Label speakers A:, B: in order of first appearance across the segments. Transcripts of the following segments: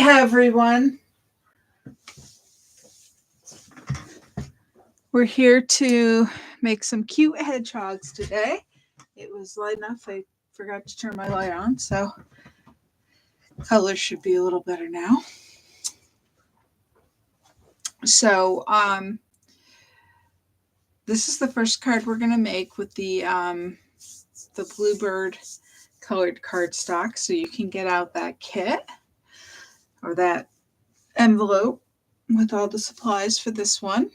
A: everyone. We're here to make some cute hedgehogs today. It was light enough, I forgot to turn my light on, so colors should be a little better now. So, this is the first card we're going to make with the bluebird colored cardstock. So you can get out that kit or that envelope with all the supplies for this one.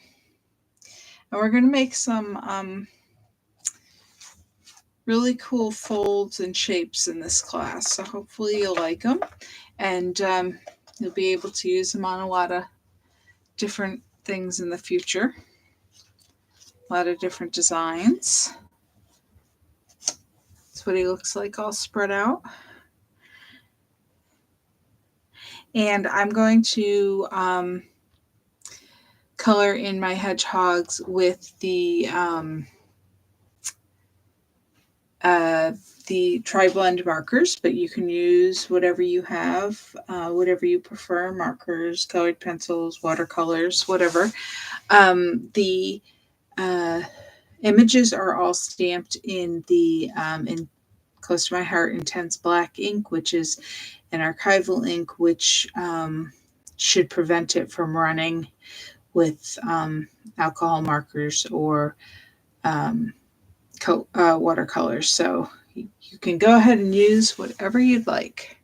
A: And we're going to make some really cool folds and shapes in this class. So hopefully you'll like them. And you'll be able to use them on a lot of different things in the future. A lot of different designs. That's what he looks like all spread out. And I'm going to color in my hedgehogs with the tri-blend markers, but you can use whatever you have, whatever you prefer, markers, colored pencils, watercolors, whatever. The images are all stamped in the in Close to My Heart Intense Black ink, which is an archival ink, which should prevent it from running with alcohol markers or watercolors. So you can go ahead and use whatever you'd like.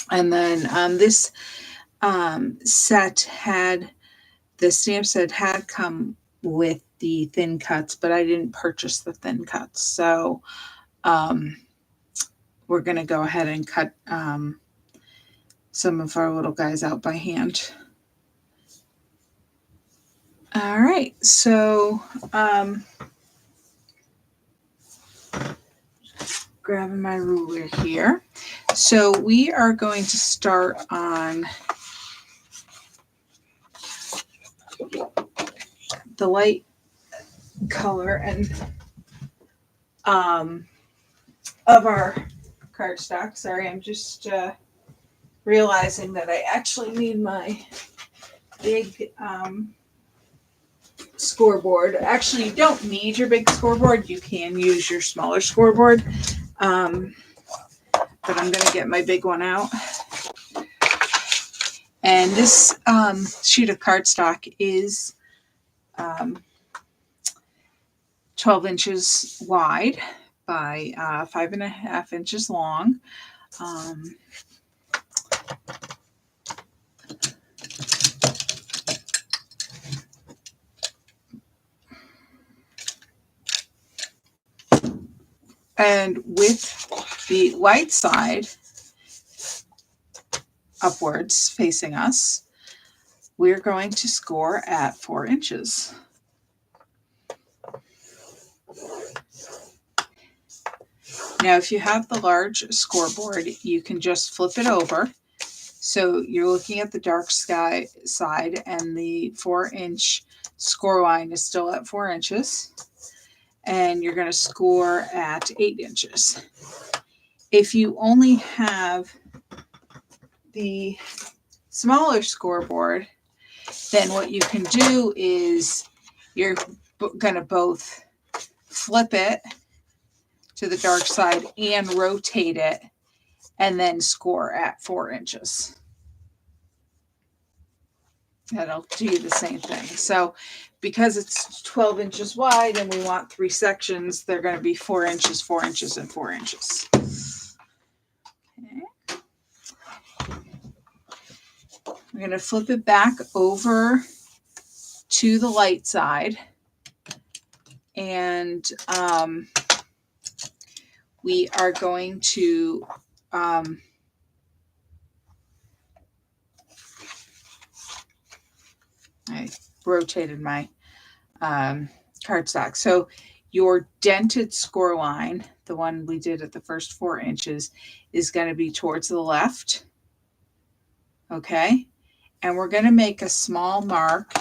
A: And then this set had, the stamp set had come with the thin cuts, but I didn't purchase the thin cuts. So we're going to go ahead and cut some of our little guys out by hand. All right, so grabbing my ruler here. So we are going to start on the light color and of our cardstock. Sorry, I'm just realizing that I actually need my big scoreboard. Actually, you don't need your big scoreboard. You can use your smaller scoreboard. But I'm going to get my big one out. And this sheet of cardstock is 12 inches wide by 5.5 inches long. And with the white side upwards facing us, we're going to score at 4 inches. Now, if you have the large scoreboard, you can just flip it over. So you're looking at the dark sky side and the 4-inch score line is still at 4 inches. And you're going to score at 8 inches. If you only have the smaller scoreboard, then what you can do is you're going to both flip it to the dark side and rotate it and then score at 4 inches. That'll do you the same thing. So because it's 12 inches wide and we want 3 sections, they're going to be 4 inches, 4 inches, and 4 inches. Okay. We're going to flip it back over to the light side. And we are going to I rotated my cardstock. So your dented score line, the one we did at the first 4 inches, is going to be towards the left. Okay. And we're going to make a small mark.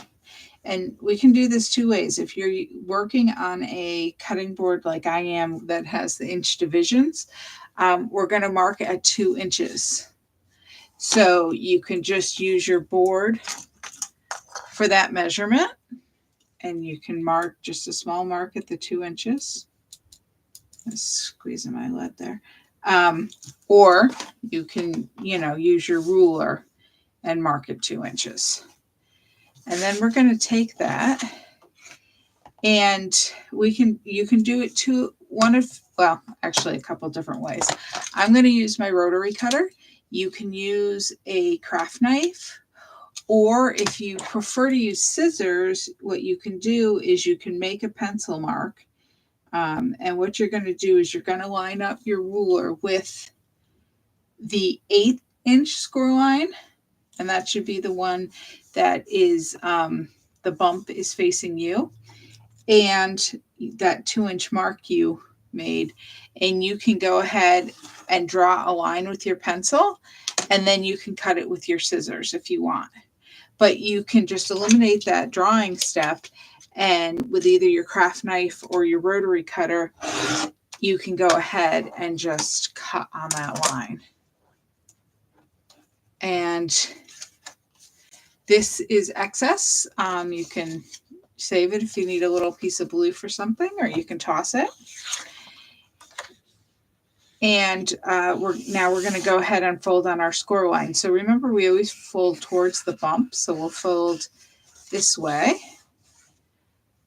A: And we can do this 2 ways. If you're working on a cutting board like I am that has the inch divisions, we're going to mark at 2 inches. So you can just use your board for that measurement, and you can mark just a small mark at the 2 inches. I'm squeezing my lead there. Or you can, use your ruler and mark it 2 inches. And then we're going to take that, and you can do it actually a couple different ways. I'm going to use my rotary cutter. You can use a craft knife, or if you prefer to use scissors, what you can do is you can make a pencil mark. And what you're going to do is you're going to line up your ruler with the 1/8 inch score line, and that should be the one that is the bump is facing you, and that 2 inch mark you made. And you can go ahead and draw a line with your pencil, and then you can cut it with your scissors if you want. But you can just eliminate that drawing step, and with either your craft knife or your rotary cutter, you can go ahead and just cut on that line. And this is excess. You can save it if you need a little piece of blue for something, or you can toss it. And we're going to go ahead and fold on our score line. So remember, we always fold towards the bump. So we'll fold this way.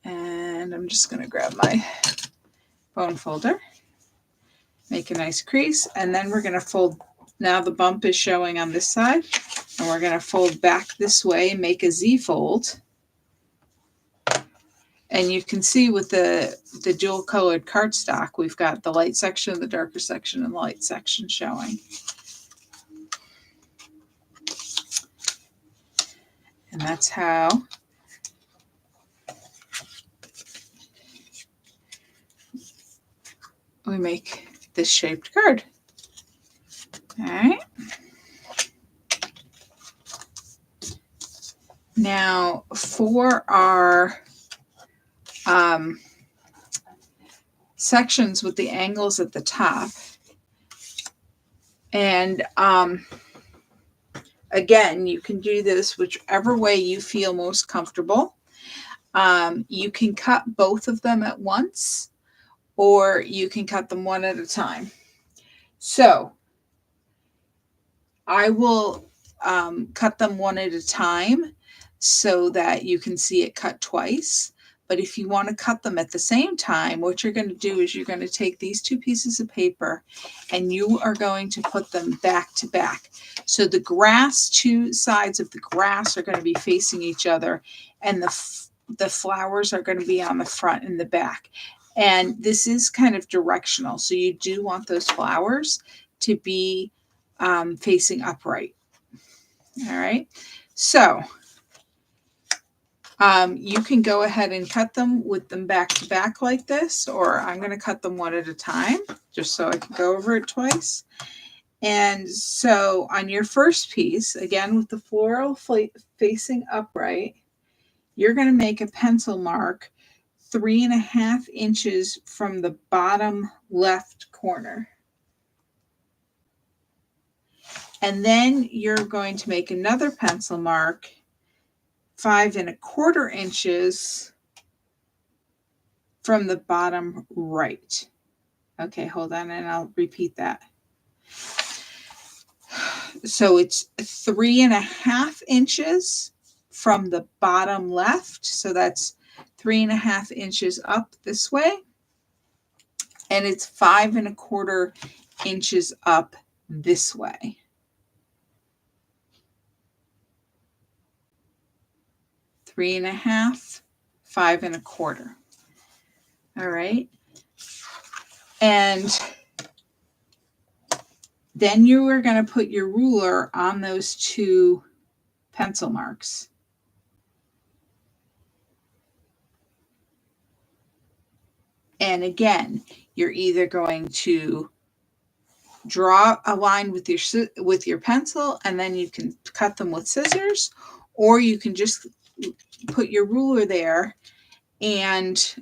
A: And I'm just going to grab my bone folder, make a nice crease, and then we're going to fold. Now the bump is showing on this side, and we're going to fold back this way and make a Z fold. And you can see with the dual colored cardstock, we've got the light section, the darker section, and the light section showing. And that's how we make this shaped card. All right. Now for our sections with the angles at the top, and again, you can do this whichever way you feel most comfortable. You can cut both of them at once, or you can cut them one at a time. So I will cut them one at a time so that you can see it cut twice. But if you want to cut them at the same time, what you're going to do is you're going to take these 2 pieces of paper, and you are going to put them back to back. So the grass, 2 sides of the grass are going to be facing each other, and the flowers are going to be on the front and the back. And this is kind of directional. So you do want those flowers to be facing upright. All right. So you can go ahead and cut them with them back to back like this, or I'm going to cut them one at a time just so I can go over it twice. And so on your first piece, again with the floral facing upright, you're going to make a pencil mark 3.5 inches from the bottom left corner. And then you're going to make another pencil mark 5.25 inches from the bottom right. Okay, hold on, and I'll repeat that. So it's 3.5 inches from the bottom left. So that's 3.5 inches up this way. And it's 5.25 inches up this way. 3.5, 5.25. All right. And then you are going to put your ruler on those 2 pencil marks. And again, you're either going to draw a line with your pencil, and then you can cut them with scissors, or you can just put your ruler there and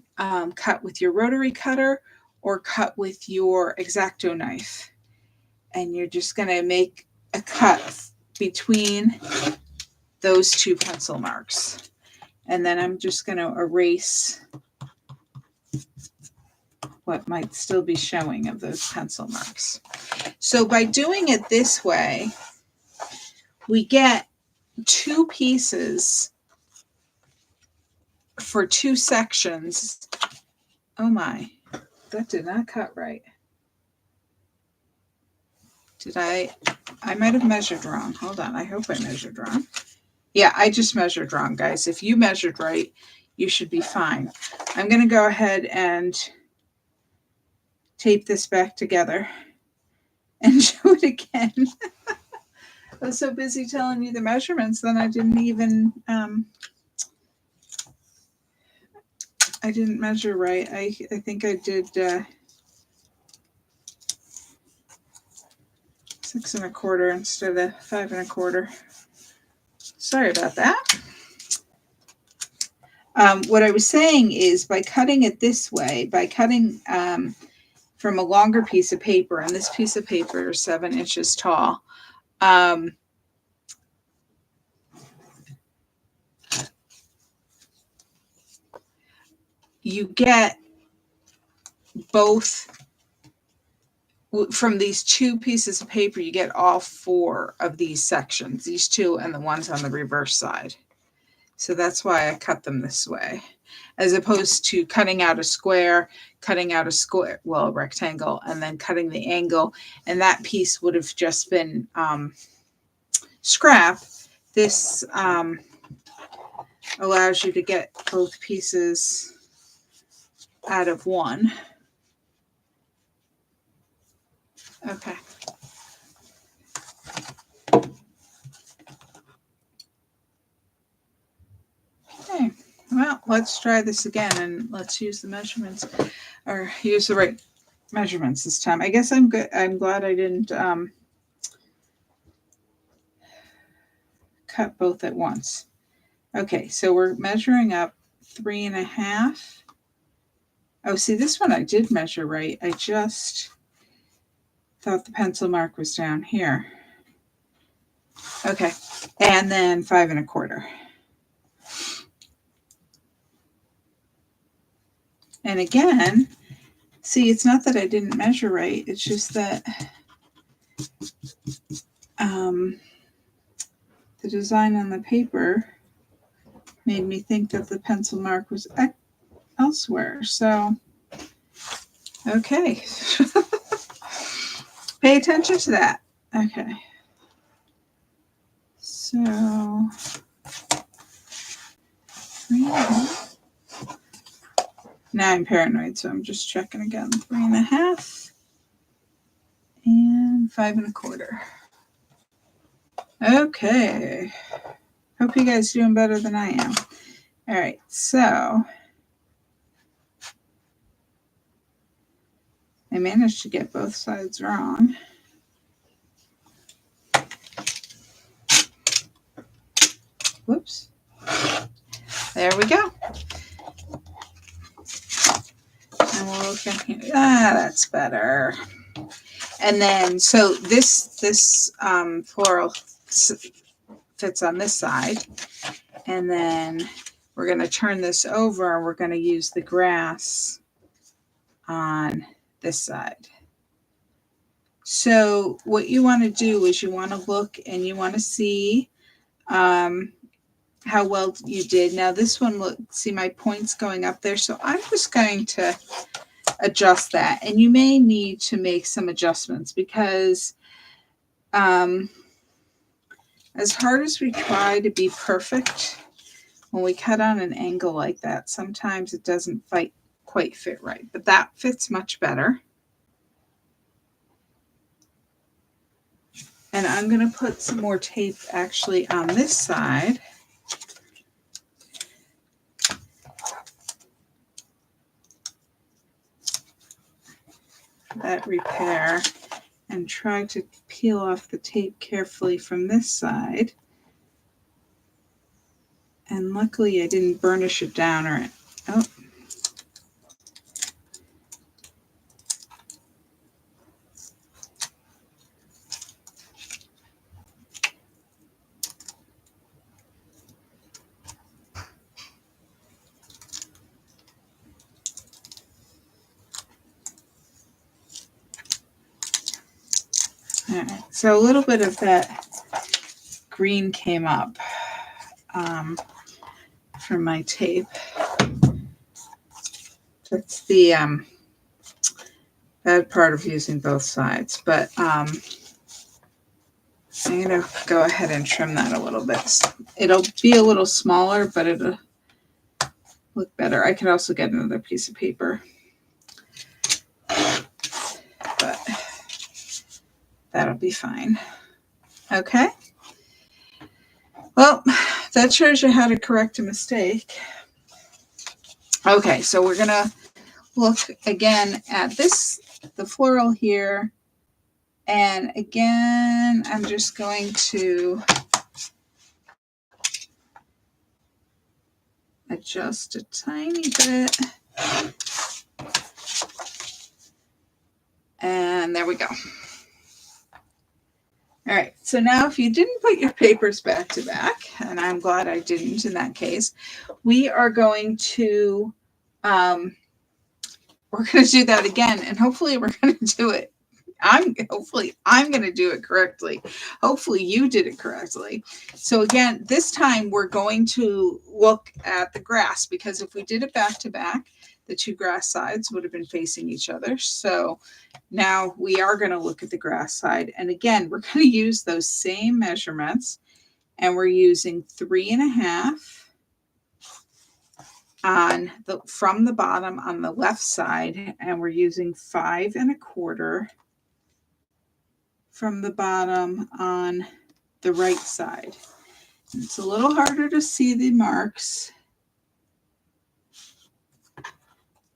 A: cut with your rotary cutter or cut with your X-Acto knife. and you're just going to make a cut between those two pencil marks. And then I'm just going to erase what might still be showing of those pencil marks. So by doing it this way, we get two pieces for two sections. Oh my, that did not cut right. Did I might have measured wrong. Hold on, I hope I measured wrong. Yeah, I just measured wrong, guys. If you measured right, you should be fine. I'm going to go ahead and tape this back together and show it again. I was so busy telling you the measurements, then I didn't even, I didn't measure right. I think I did 6 1/4 instead of 5 1/4. Sorry about that. What I was saying is by cutting it this way, by cutting from a longer piece of paper, and this piece of paper is 7 inches tall, you get both from these two pieces of paper. You get all 4 of these sections, these two and the ones on the reverse side. So that's why I cut them this way, as opposed to cutting out a square, well, a rectangle, and then cutting the angle, and that piece would have just been scrap. This allows you to get both pieces out of one. Okay. Okay, well, let's try this again, and let's use the measurements, or use the right measurements this time. I guess I'm good. I'm glad I didn't cut both at once. Okay, so we're measuring up 3 1/2. Oh, see, this one I did measure right. I just thought the pencil mark was down here. Okay, and then 5 1/4. And again, see, it's not that I didn't measure right. It's just that the design on the paper made me think that the pencil mark was elsewhere. So, okay. Pay attention to that. Okay. So, 3 1/2. Now I'm paranoid, so I'm just checking again. 3 1/2 and 5 1/4. Okay. Hope you guys are doing better than I am. All right, so I managed to get both sides wrong. Whoops. There we go. And we'll look in here. Ah, that's better. And then, so this floral fits on this side. And then we're going to turn this over, and we're going to use the grass on this side. So what you want to do is you want to look and you want to see how well you did. Now this one, look, see my points going up there. So I'm just going to adjust that. And you may need to make some adjustments because as hard as we try to be perfect, when we cut on an angle like that, sometimes it doesn't quite fit right. But that fits much better. And I'm going to put some more tape actually on this side. That repair, and try to peel off the tape carefully from this side. And luckily I didn't burnish it down or All right, so a little bit of that green came up from my tape. That's the bad part of using both sides, but I'm going to go ahead and trim that a little bit. It'll be a little smaller, but it'll look better. I could also get another piece of paper, but that'll be fine. Okay. Well, that shows you how to correct a mistake. Okay, so we're going to look again at this, the floral here. And again, I'm just going to adjust a tiny bit. And there we go. All right, so now if you didn't put your papers back to back, and I'm glad I didn't in that case, we are going to do that again, and hopefully we're going to do it. Hopefully I'm going to do it correctly. Hopefully you did it correctly. So again, this time we're going to look at the grass, because if we did it back to back, the two grass sides would have been facing each other. So now we are going to look at the grass side. And again, we're going to use those same measurements, and we're using 3.5 from the bottom on the left side, and we're using 5.25 from the bottom on the right side. It's a little harder to see the marks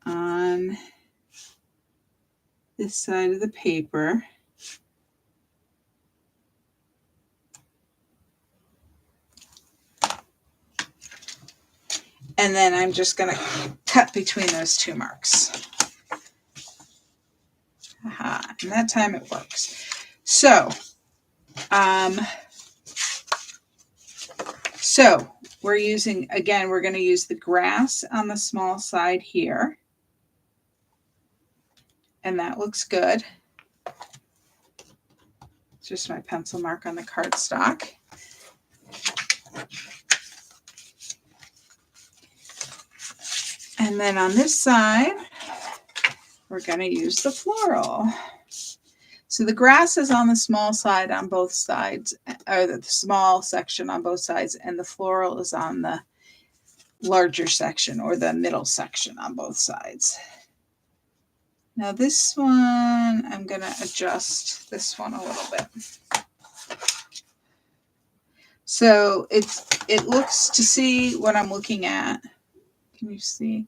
A: on this side of the paper. And then I'm just going to cut between those two marks. Aha, and that time it works. So we're using, again, we're going to use the grass on the small side here. And that looks good. Just my pencil mark on the cardstock. And then on this side, we're going to use the floral. So the grass is on the small side on both sides, or the small section on both sides, and the floral is on the larger section, or the middle section on both sides. Now this one, I'm going to adjust this one a little bit. So it looks, to see what I'm looking at, can you see?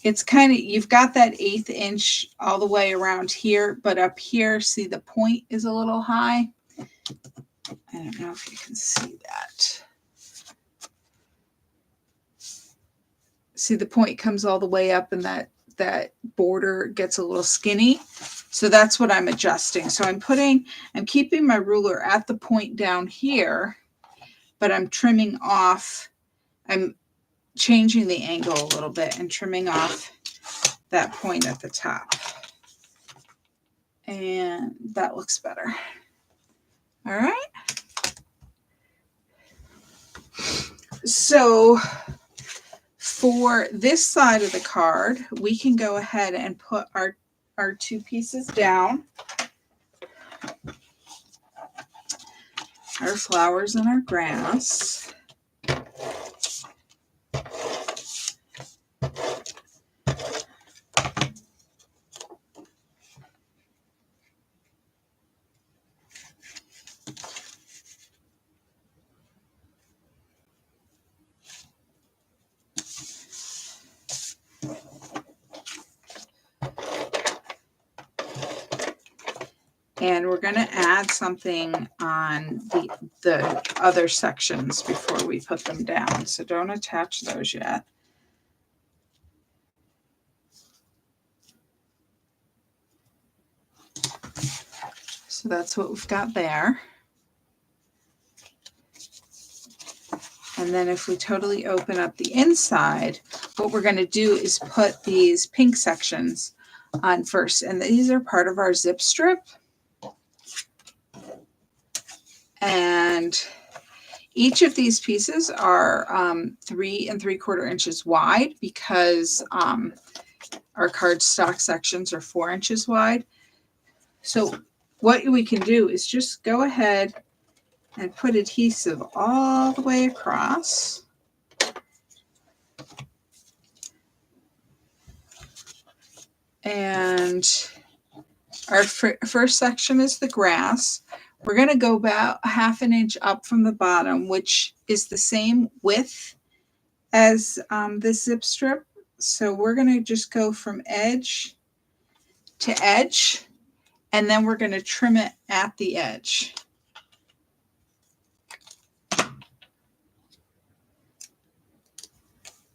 A: It's kind of, you've got that 1/8 inch all the way around here, but up here, see the point is a little high. I don't know if you can see that. See, the point comes all the way up, and that border gets a little skinny. So that's what I'm adjusting. So I'm keeping my ruler at the point down here, but I'm trimming off, I'm changing the angle a little bit and trimming off that point at the top. And that looks better. All right. So for this side of the card, we can go ahead and put our two pieces down. Our flowers and our grass. And we're going to add something on the other sections before we put them down. So don't attach those yet. So that's what we've got there. And then if we totally open up the inside, what we're going to do is put these pink sections on first. And these are part of our zip strip. And each of these pieces are 3 3/4 inches wide because our cardstock sections are 4 inches wide. So what we can do is just go ahead and put adhesive all the way across. And our first section is the grass. We're going to go about 1/2 inch up from the bottom, which is the same width as the zip strip. So we're going to just go from edge to edge, and then we're going to trim it at the edge.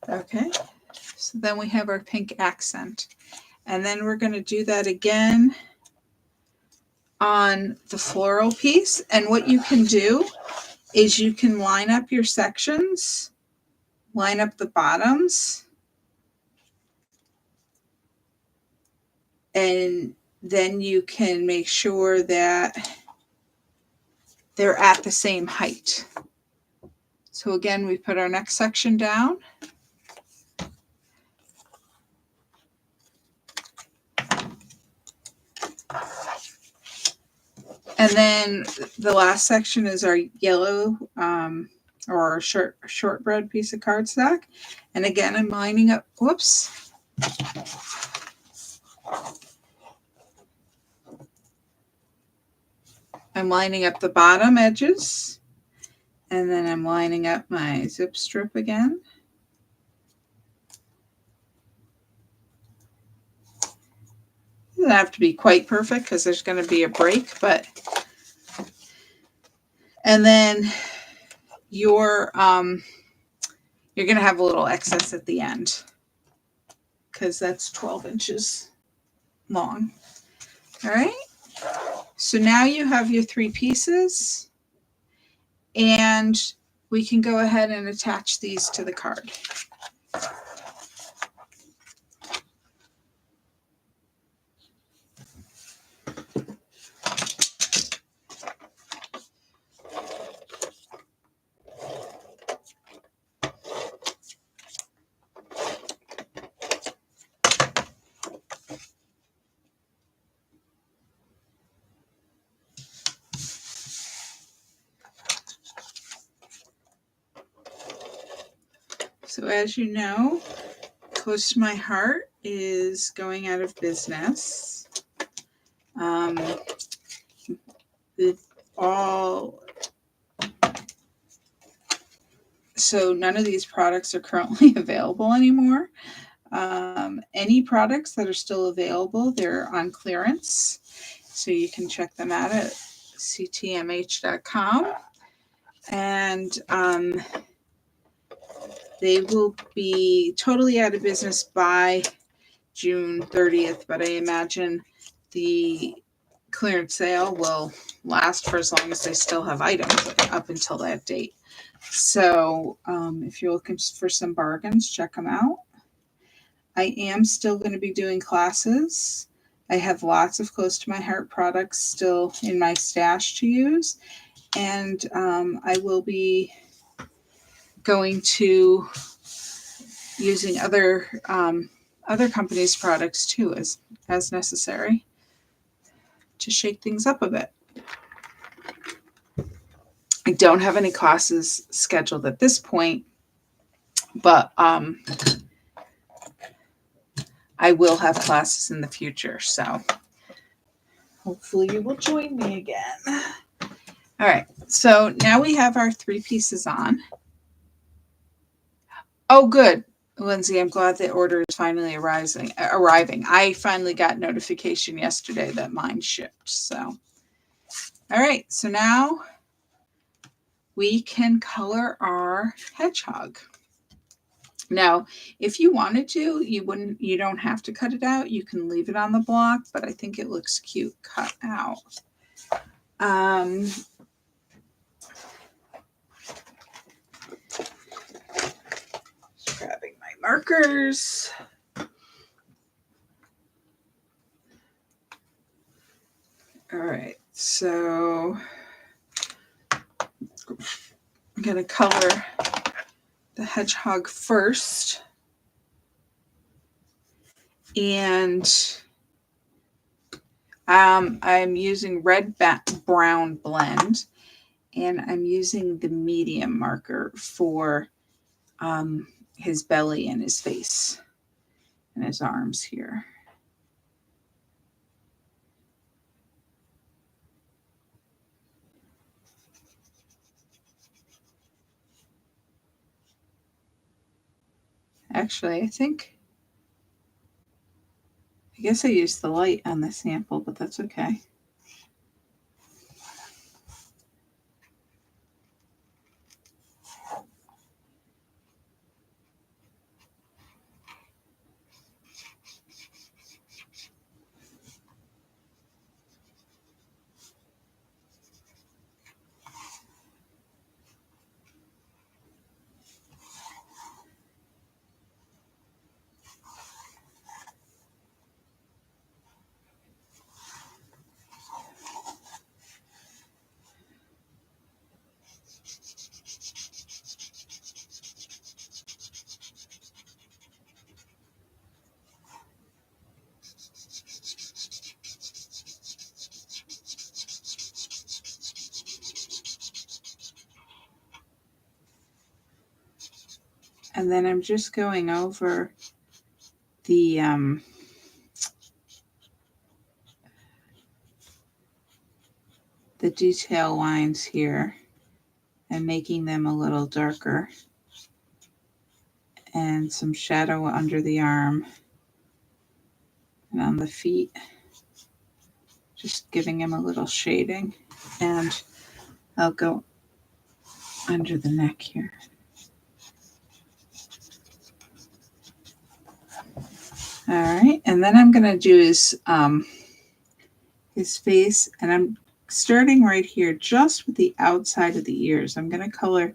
A: Okay, so then we have our pink accent. And then we're going to do that again on the floral piece. And what you can do is you can line up your sections, line up the bottoms, and then you can make sure that they're at the same height. So again, we put our next section down. And then the last section is our yellow or shortbread piece of cardstock. And again, I'm lining up, whoops. I'm lining up the bottom edges. And then I'm lining up my zip strip again. It doesn't have to be quite perfect because there's going to be a break, but and then you're going to have a little excess at the end because that's 12 inches long. All right. So now you have your 3 pieces, and we can go ahead and attach these to the card. So as you know, Close to My Heart is going out of business. So none of these products are currently available anymore. Any products that are still available, they're on clearance. So you can check them out at ctmh.com. And they will be totally out of business by June 30th, but I imagine the clearance sale will last for as long as they still have items up until that date. So if you're looking for some bargains, check them out. I am still going to be doing classes. I have lots of Close to My Heart products still in my stash to use. And I will be going to using other companies' products too as necessary to shake things up a bit. I don't have any classes scheduled at this point, but I will have classes in the future. So hopefully you will join me again. All right. So now we have our 3 pieces on. Oh, good. Lindsay, I'm glad the order is finally arriving. I finally got notification yesterday that mine shipped. So, all right. So now we can color our hedgehog. Now, if you wanted to, you don't have to cut it out. You can leave it on the block, but I think it looks cute cut out. Just grabbing my markers. All right, so I'm going to color the hedgehog first. And I'm using red brown blend, and I'm using the medium marker for his belly and his face and his arms here. Actually, I guess I used the light on the sample, but that's okay. And then I'm just going over the detail lines here and making them a little darker, and some shadow under the arm and on the feet, just giving him a little shading. And I'll go under the neck here. All right, and then I'm going to do his face, and I'm starting right here just with the outside of the ears. I'm going to color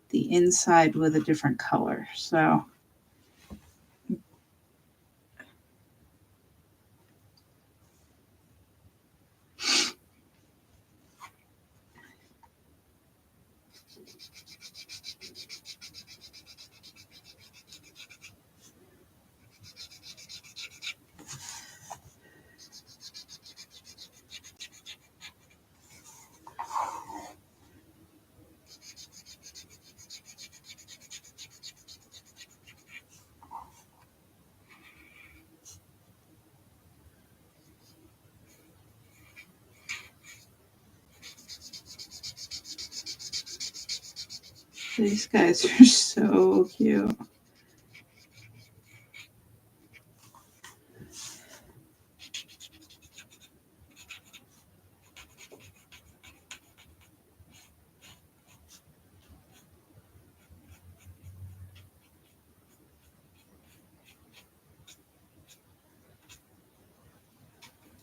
A: the inside with a different color. So these guys are so cute.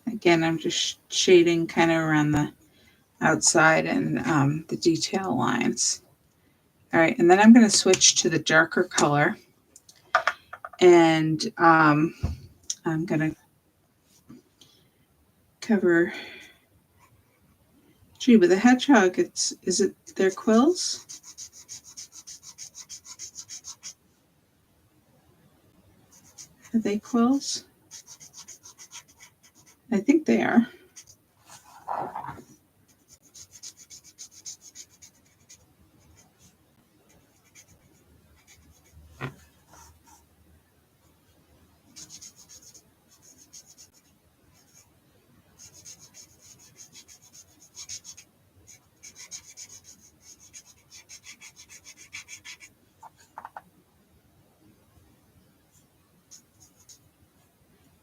A: Again, I'm just shading kind of around the outside and the detail lines. All right, and then I'm going to switch to the darker color, and I'm going to cover. Gee, with a hedgehog, is it their quills? Are they quills? I think they are.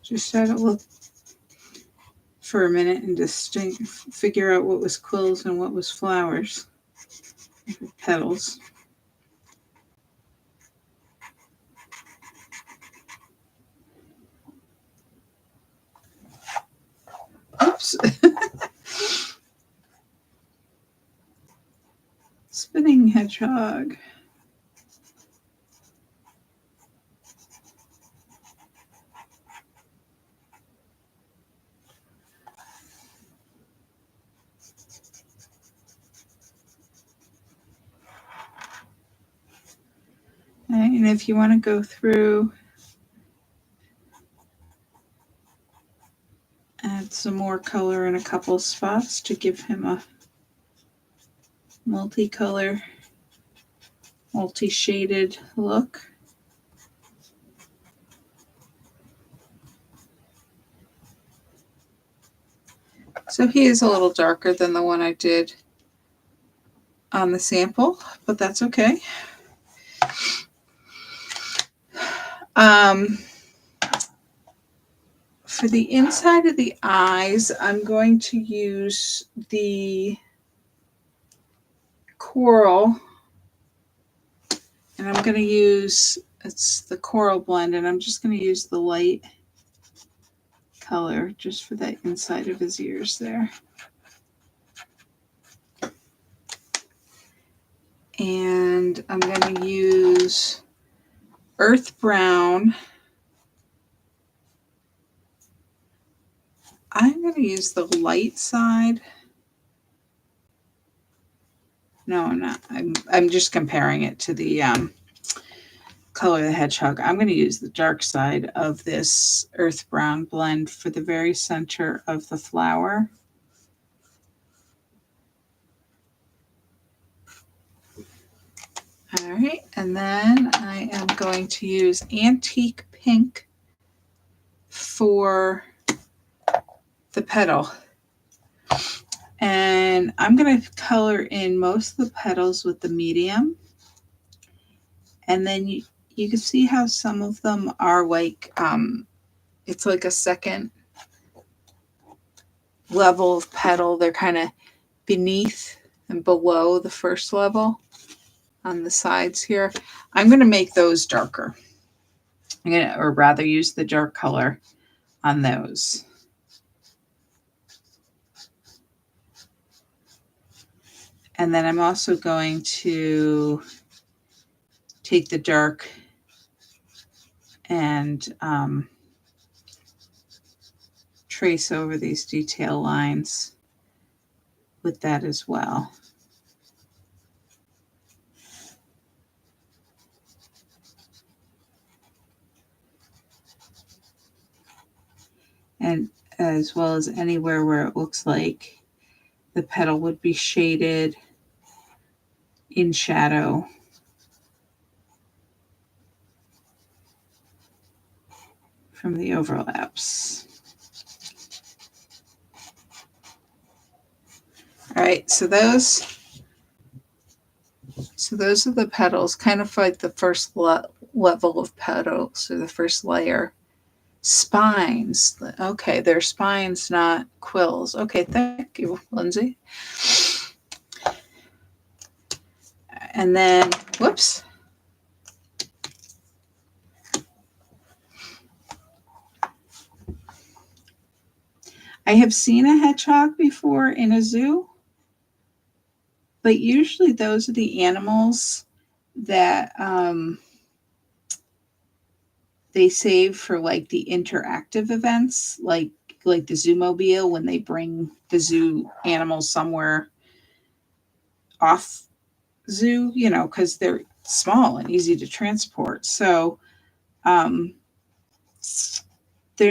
A: Just had to look for a minute and figure out what was quills and what was flowers, petals. Oops. Spinning hedgehog. And if you want to go through, add some more color in a couple spots to give him a multicolor, multi-shaded look. So he is a little darker than the one I did on the sample, but that's okay. For the inside of the eyes, I'm going to use the coral, and I'm going to use, it's the coral blend, and I'm just going to use the light color just for that inside of his ears there. And I'm going to use earth brown. I'm going to use the light side. No, I'm not. I'm just comparing it to the color of the hedgehog. I'm going to use the dark side of this earth brown blend for the very center of the flower. All right, and then I am going to use antique pink for the petal. And I'm going to color in most of the petals with the medium. And then you can see how some of them are like, it's like a second level of petal. They're kind of beneath and below the first level on the sides here. I'm going to make those darker. I'm going to, or rather use the dark color on those. And then I'm also going to take the dark and trace over these detail lines with that as well. And as well as anywhere where it looks like the petal would be shaded in shadow. From the overlaps. All right, so those are the petals, kind of like the first level of petals, or the first layer. Spines. Okay, they're spines, not quills. Okay, thank you, Lindsay. And then, whoops. I have seen a hedgehog before in a zoo, but usually those are the animals that they save for like the interactive events, like the Zoomobile, when they bring the zoo animals somewhere off zoo, you know, because they're small and easy to transport. So they're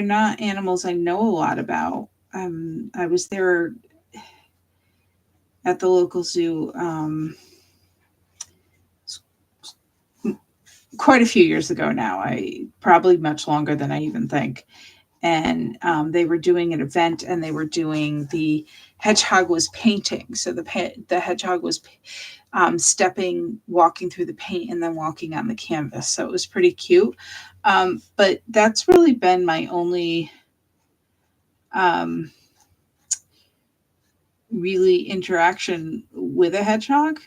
A: not animals I know a lot about. I was there at the local zoo quite a few years ago now. Probably much longer than I even think. And they were doing an event, and they were doing the hedgehog was painting. So the hedgehog was walking through the paint and then walking on the canvas. So it was pretty cute. But that's really been my only really interaction with a hedgehog.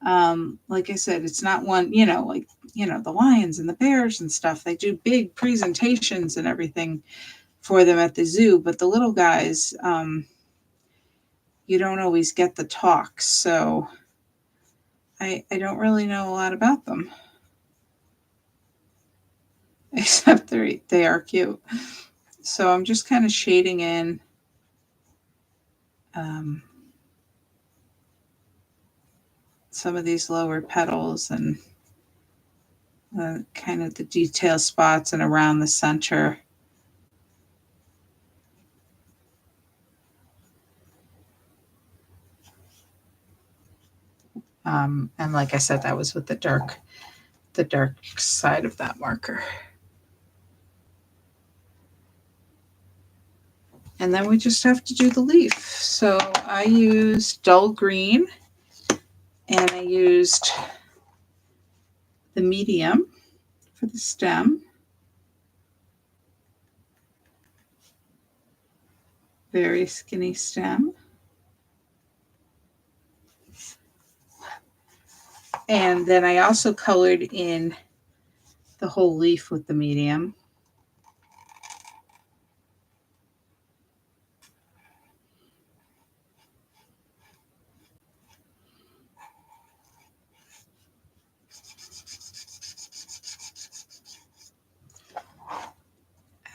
A: Like I said, it's not one, the lions and the bears and stuff. They do big presentations and everything for them at the zoo, but the little guys, you don't always get the talks. So I don't really know a lot about them, except they are cute. So I'm just kind of shading in some of these lower petals, and kind of the detail spots and around the center. And like I said, that was with the dark side of that marker. And then we just have to do the leaf. So I used dull green and I used the medium for the stem. Very skinny stem. And then I also colored in the whole leaf with the medium.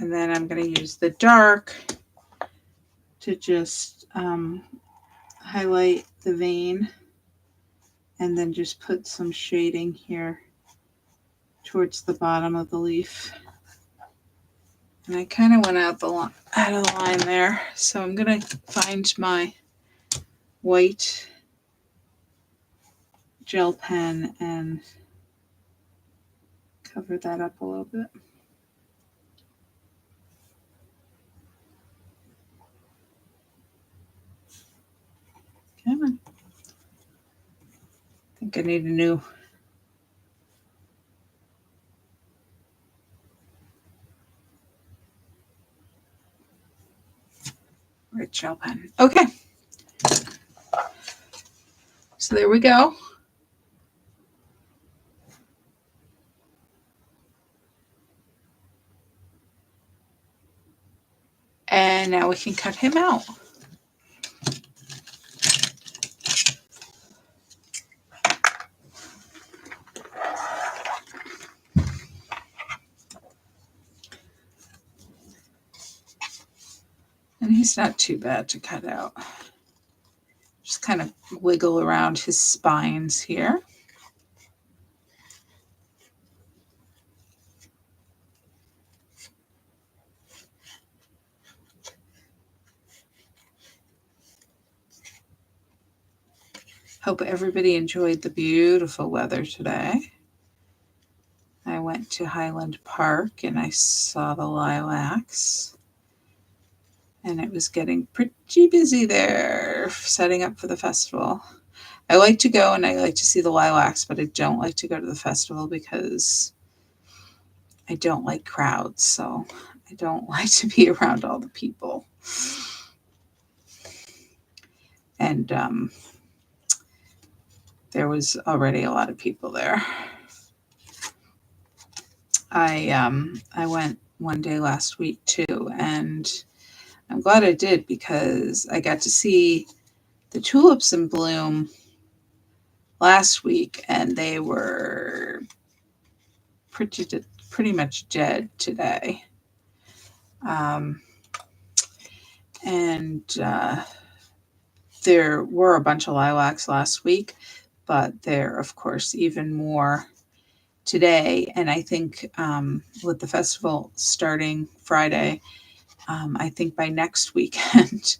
A: And then I'm going to use the dark to just highlight the vein and then just put some shading here towards the bottom of the leaf. And I kind of went out of the line there. So I'm going to find my white gel pen and cover that up a little bit. Come on. I think I need a new red gel pen. Okay. So there we go. And now we can cut him out. And he's not too bad to cut out. Just kind of wiggle around his spines here. Hope everybody enjoyed the beautiful weather today. I went to Highland Park and I saw the lilacs. And it was getting pretty busy there, setting up for the festival. I like to go and I like to see the lilacs, but I don't like to go to the festival because I don't like crowds. So I don't like to be around all the people. And there was already a lot of people there. I went one day last week too, and I'm glad I did because I got to see the tulips in bloom last week, and they were pretty much dead today. And there were a bunch of lilacs last week, but there, of course, even more today. And I think with the festival starting Friday, I think by next weekend,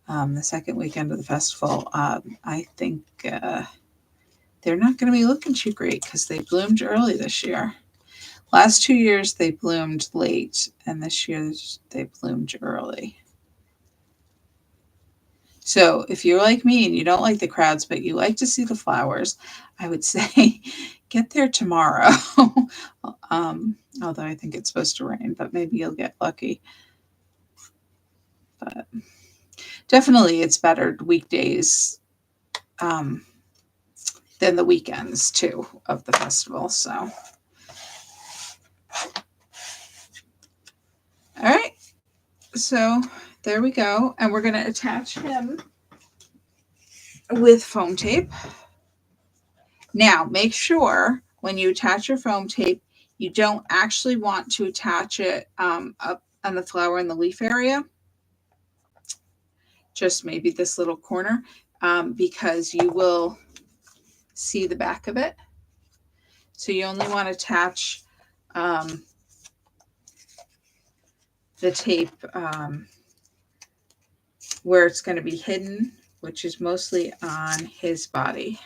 A: the second weekend of the festival, I think they're not going to be looking too great because they bloomed early this year. Last 2 years, they bloomed late, and this year they bloomed early. So if you're like me and you don't like the crowds, but you like to see the flowers, I would say get there tomorrow. Although I think it's supposed to rain, but maybe you'll get lucky. But definitely it's better weekdays than the weekends too of the festival. So, all right. So there we go. And we're going to attach him with foam tape. Now, make sure when you attach your foam tape, you don't actually want to attach it up on the flower and the leaf area. Just maybe this little corner, because you will see the back of it. So you only want to attach the tape where it's going to be hidden, which is mostly on his body.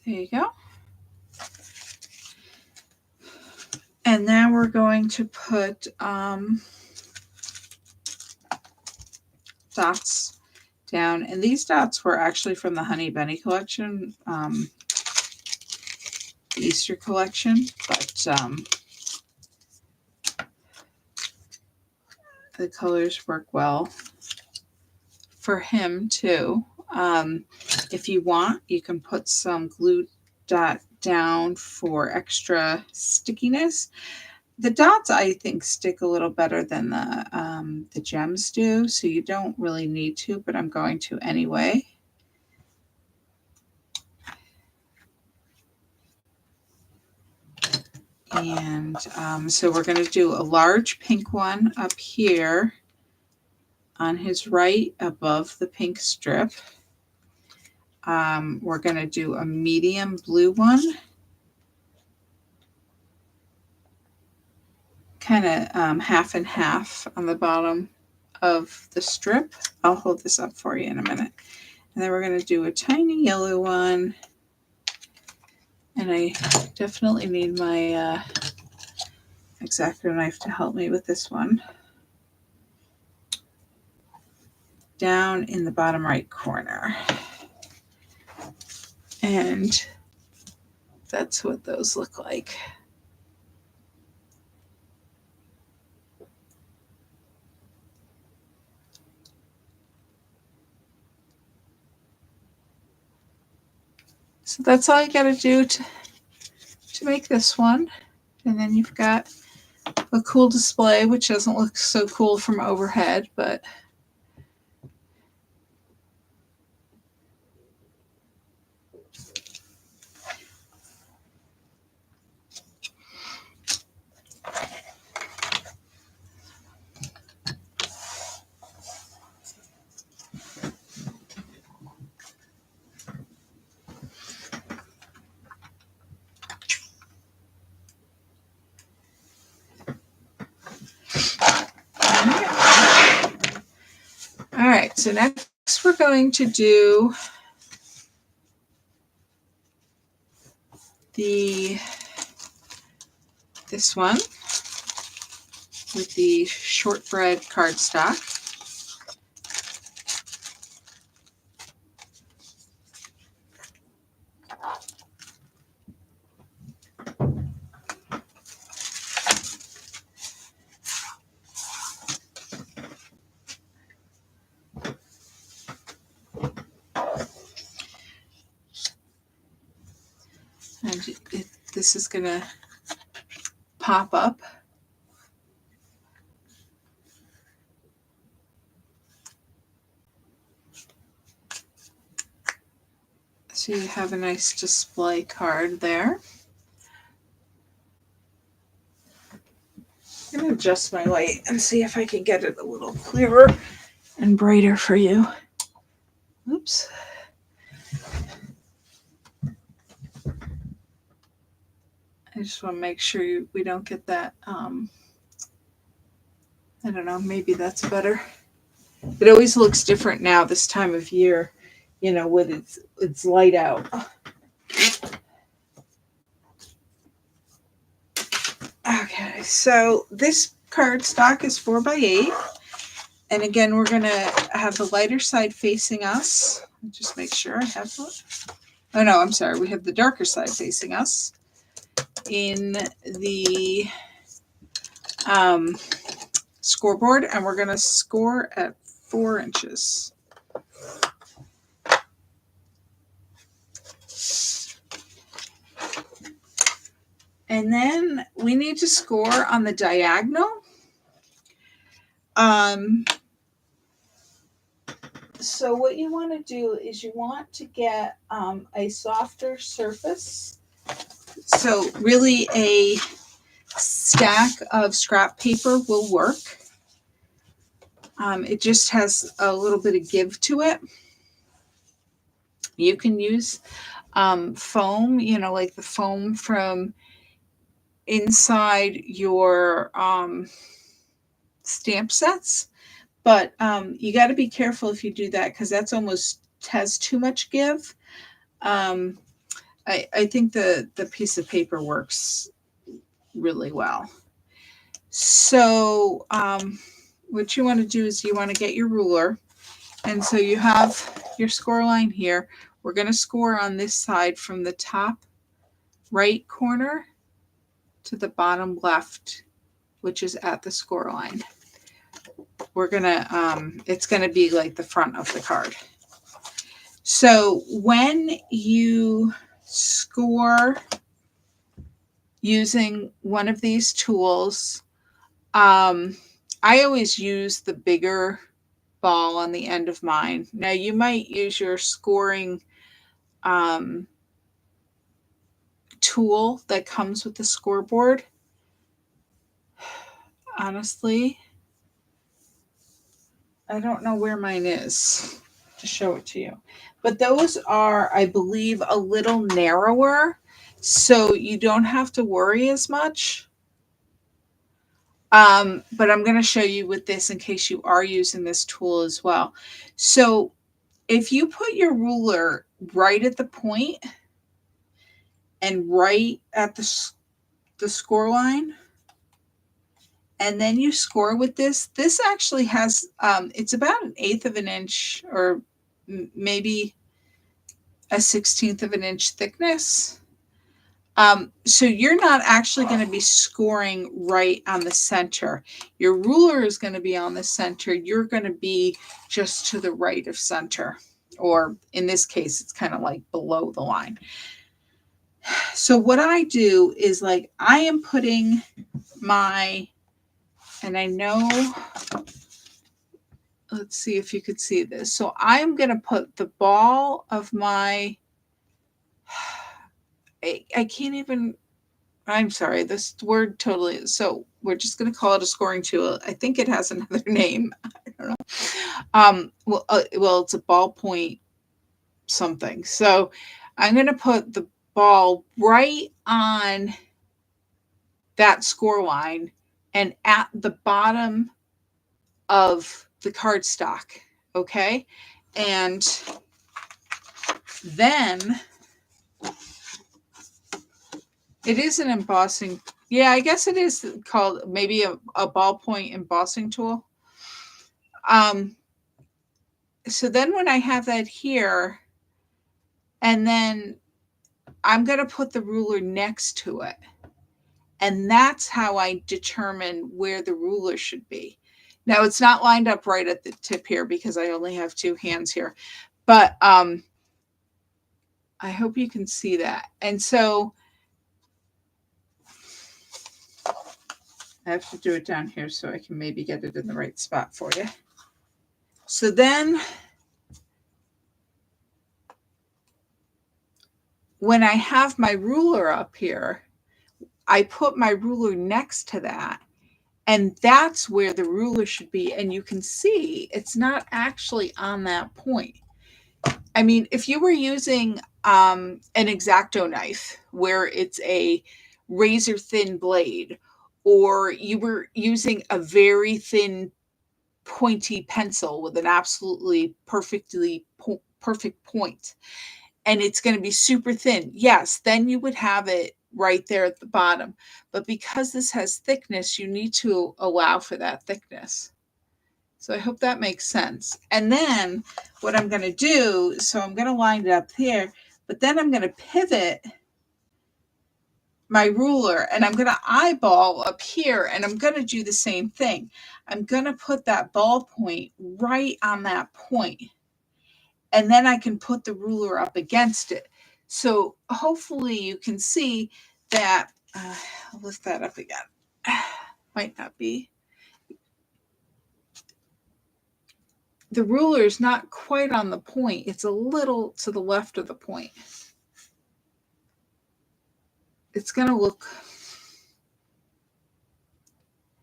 A: There you go. And now we're going to put dots down. And these dots were actually from the Honey Bunny collection, Easter collection, but the colors work well for him too. If you want, you can put some glue dot down for extra stickiness. The dots, I think, stick a little better than the gems do, so you don't really need to, but I'm going to anyway. And so we're going to do a large pink one up here on his right above the pink strip. We're going to do a medium blue one, kind of half and half on the bottom of the strip. I'll hold this up for you in a minute. And then we're going to do a tiny yellow one. And I definitely need my X-Acto knife to help me with this one. Down in the bottom right corner. And that's what those look like. So that's all you got to do to make this one. And then you've got a cool display, which doesn't look so cool from overhead, but all right, so next we're going to do this one with the shortbread cardstock. And this is going to pop up. So you have a nice display card there. I'm going to adjust my light and see if I can get it a little clearer and brighter for you. Oops. I just want to make sure we don't get that, I don't know, maybe that's better. It always looks different now this time of year, you know, with its light out. Okay, so this cardstock is 4x8. And again, we're going to have the lighter side facing us. Just make sure I have it. Oh no, I'm sorry. We have the darker side facing us in the scoreboard, and we're going to score at 4 inches. And then we need to score on the diagonal. So what you want to do is you want to get a softer surface. So really a stack of scrap paper will work. It just has a little bit of give to it. You can use foam, like the foam from inside your stamp sets. But you got to be careful if you do that because that's almost has too much give. I think the piece of paper works really well. So what you want to do is you want to get your ruler. And so you have your score line here. We're going to score on this side from the top right corner to the bottom left, which is at the score line. We're going to, it's going to be like the front of the card. So when you score using one of these tools, I always use the bigger ball on the end of mine. Now you might use your scoring tool that comes with the scoreboard. Honestly, I don't know where mine is to show it to you. But those are, I believe, a little narrower, so you don't have to worry as much. But I'm going to show you with this in case you are using this tool as well. So if you put your ruler right at the point and right at the score line, and then you score with this actually has, it's about 1/8 of an inch or maybe a 1/16 of an inch thickness. So you're not actually going to be scoring right on the center. Your ruler is going to be on the center. You're going to be just to the right of center. Or in this case, it's kind of like below the line. So what I do is like I am putting my, and I know, let's see if you could see this. So I'm going to put the ball of my, I can't even, I'm sorry, this word totally, so we're just going to call it a scoring tool. I think it has another name. I don't know. Well, it's a ballpoint something. So I'm going to put the ball right on that score line and at the bottom of the cardstock. Okay. And then it is an embossing. Yeah, I guess it is called maybe a ballpoint embossing tool. So then when I have that here, and then I'm going to put the ruler next to it. And that's how I determine where the ruler should be. Now it's not lined up right at the tip here because I only have 2 hands here. But I hope you can see that. And so I have to do it down here so I can maybe get it in the right spot for you. So then when I have my ruler up here, I put my ruler next to that. And that's where the ruler should be. And you can see it's not actually on that point. I mean, if you were using an X-Acto knife where it's a razor thin blade, or you were using a very thin pointy pencil with an absolutely perfect point, and it's going to be super thin, yes, then you would have it right there at the bottom. But because this has thickness, you need to allow for that thickness. So I hope that makes sense. And then what I'm going to do, so I'm going to line it up here, but then I'm going to pivot my ruler and I'm going to eyeball up here, and I'm going to do the same thing. I'm going to put that ball point right on that point, and then I can put the ruler up against it. So hopefully you can see that I'll lift that up again. Might not be. The ruler is not quite on the point. It's a little to the left of the point. It's going to look,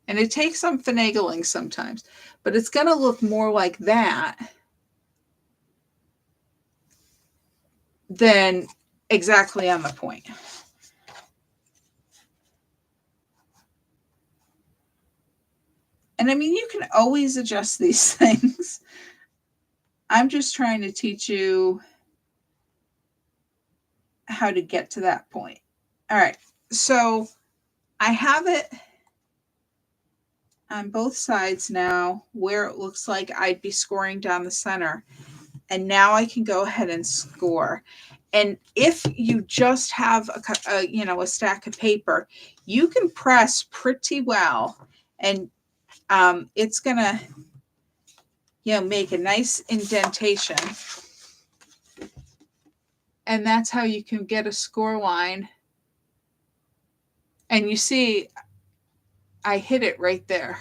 A: and it takes some finagling sometimes, but it's going to look more like that than exactly on the point. And I mean, you can always adjust these things. I'm just trying to teach you how to get to that point. All right. So I have it on both sides now where it looks like I'd be scoring down the center. And now I can go ahead and score. And if you just have a stack of paper, you can press pretty well, and it's gonna make a nice indentation. And that's how you can get a score line. And you see, I hit it right there.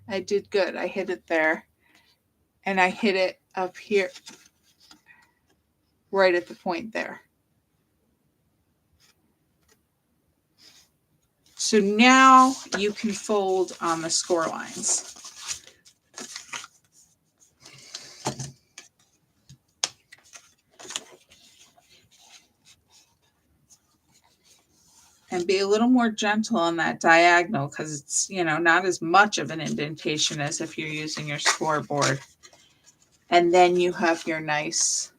A: I did good. I hit it there. And I hit it up here, right at the point there. So now you can fold on the score lines. And be a little more gentle on that diagonal because it's, not as much of an indentation as if you're using your scoreboard. And then you have your nice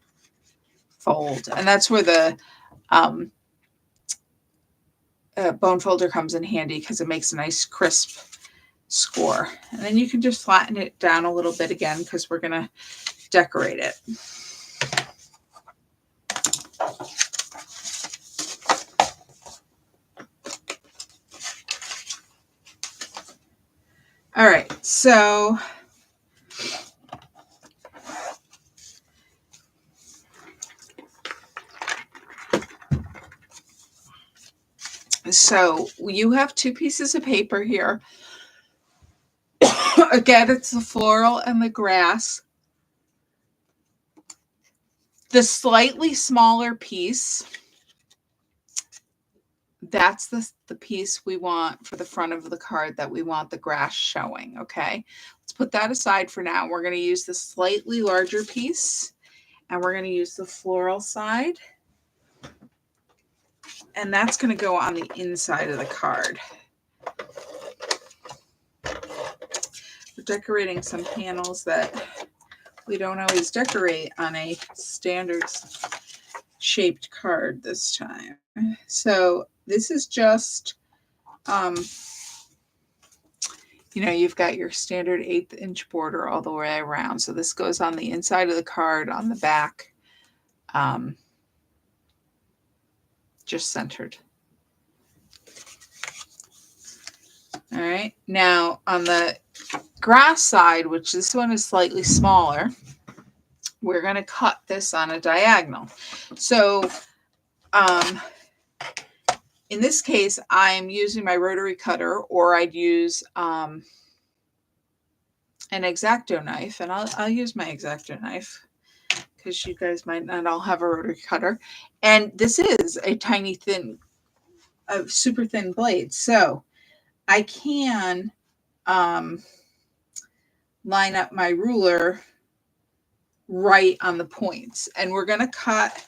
A: fold. And that's where the bone folder comes in handy because it makes a nice crisp score. And then you can just flatten it down a little bit again because we're going to decorate it. All right, so you have two pieces of paper here. Again, it's the floral and the grass. The slightly smaller piece, that's the piece we want for the front of the card that we want the grass showing, okay? Let's put that aside for now. We're going to use the slightly larger piece, and we're going to use the floral side. And that's going to go on the inside of the card. We're decorating some panels that we don't always decorate on a standard shaped card this time. So this is just, you've got your standard 1/8 inch border all the way around. So this goes on the inside of the card, on the back, just centered. All right. Now on the grass side, which this one is slightly smaller, we're going to cut this on a diagonal. So in this case, I'm using my rotary cutter, or I'd use an X-Acto knife, and I'll use my X-Acto knife because you guys might not all have a rotary cutter. And this is a tiny thin, super thin blade. So I can line up my ruler right on the points, and we're going to cut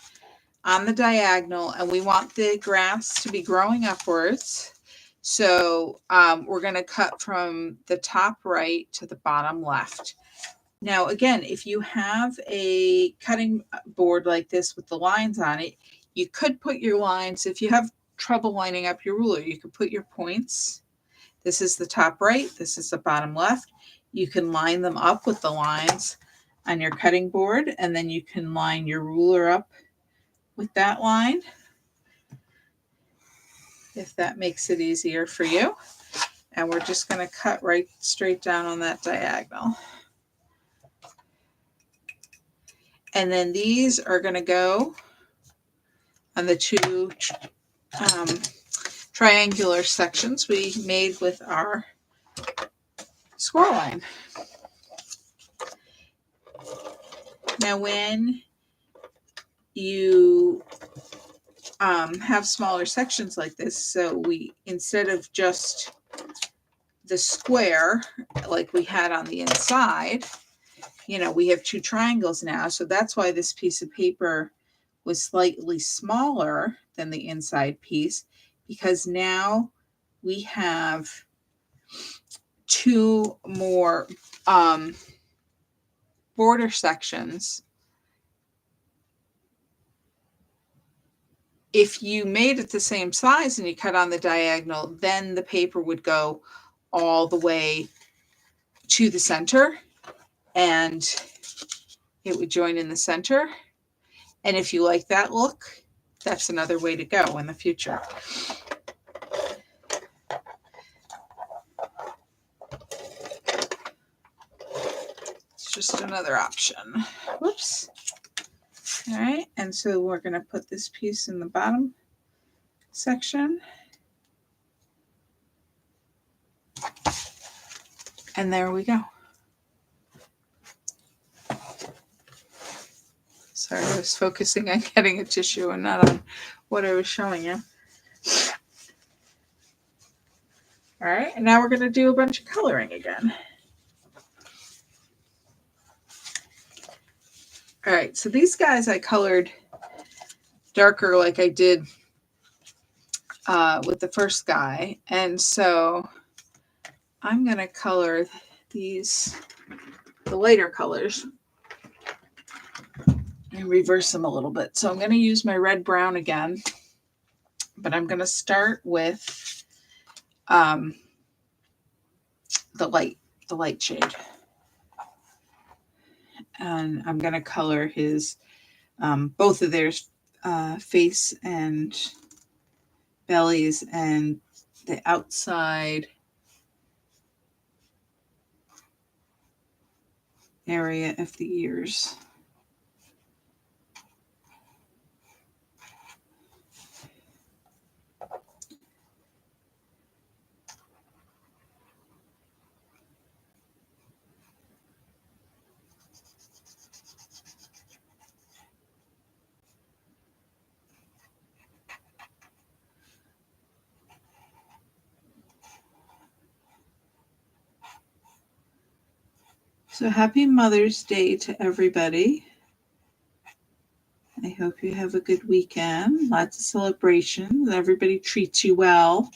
A: on the diagonal, and we want the grass to be growing upwards. So we're going to cut from the top right to the bottom left. Now, again, if you have a cutting board like this with the lines on it, you could put your lines, if you have trouble lining up your ruler, you could put your points. This is the top right. This is the bottom left. You can line them up with the lines on your cutting board, and then you can line your ruler up with that line, if that makes it easier for you. And we're just going to cut right straight down on that diagonal. And then these are going to go on the two triangular sections we made with our score line. Now when you have smaller sections like this, so we, instead of just the square like we had on the inside, you know, we have two triangles now. So that's why this piece of paper was slightly smaller than the inside piece, because now we have two more border sections. If you made it the same size and you cut on the diagonal, then the paper would go all the way to the center and it would join in the center. And if you like that look, that's another way to go in the future. It's just another option. Whoops. All right, and so we're going to put this piece in the bottom section. And there we go. Sorry, I was focusing on getting a tissue and not on what I was showing you. All right, and now we're going to do a bunch of coloring again. All right, so these guys I colored darker like I did with the first guy. And so I'm going to color these, the lighter colors, and reverse them a little bit. So I'm going to use my red brown again, but I'm going to start with the light shade. And I'm going to color his, both of their face and bellies and the outside area of the ears. So happy Mother's Day to everybody. I hope you have a good weekend. Lots of celebrations. Everybody treats you well.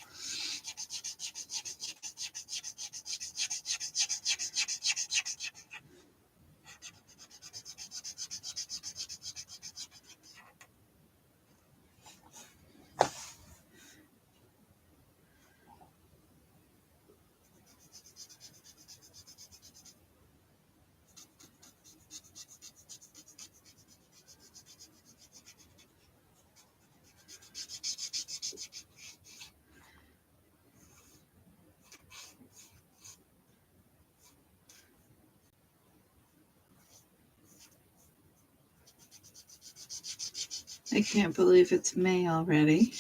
A: I can't believe it's May already.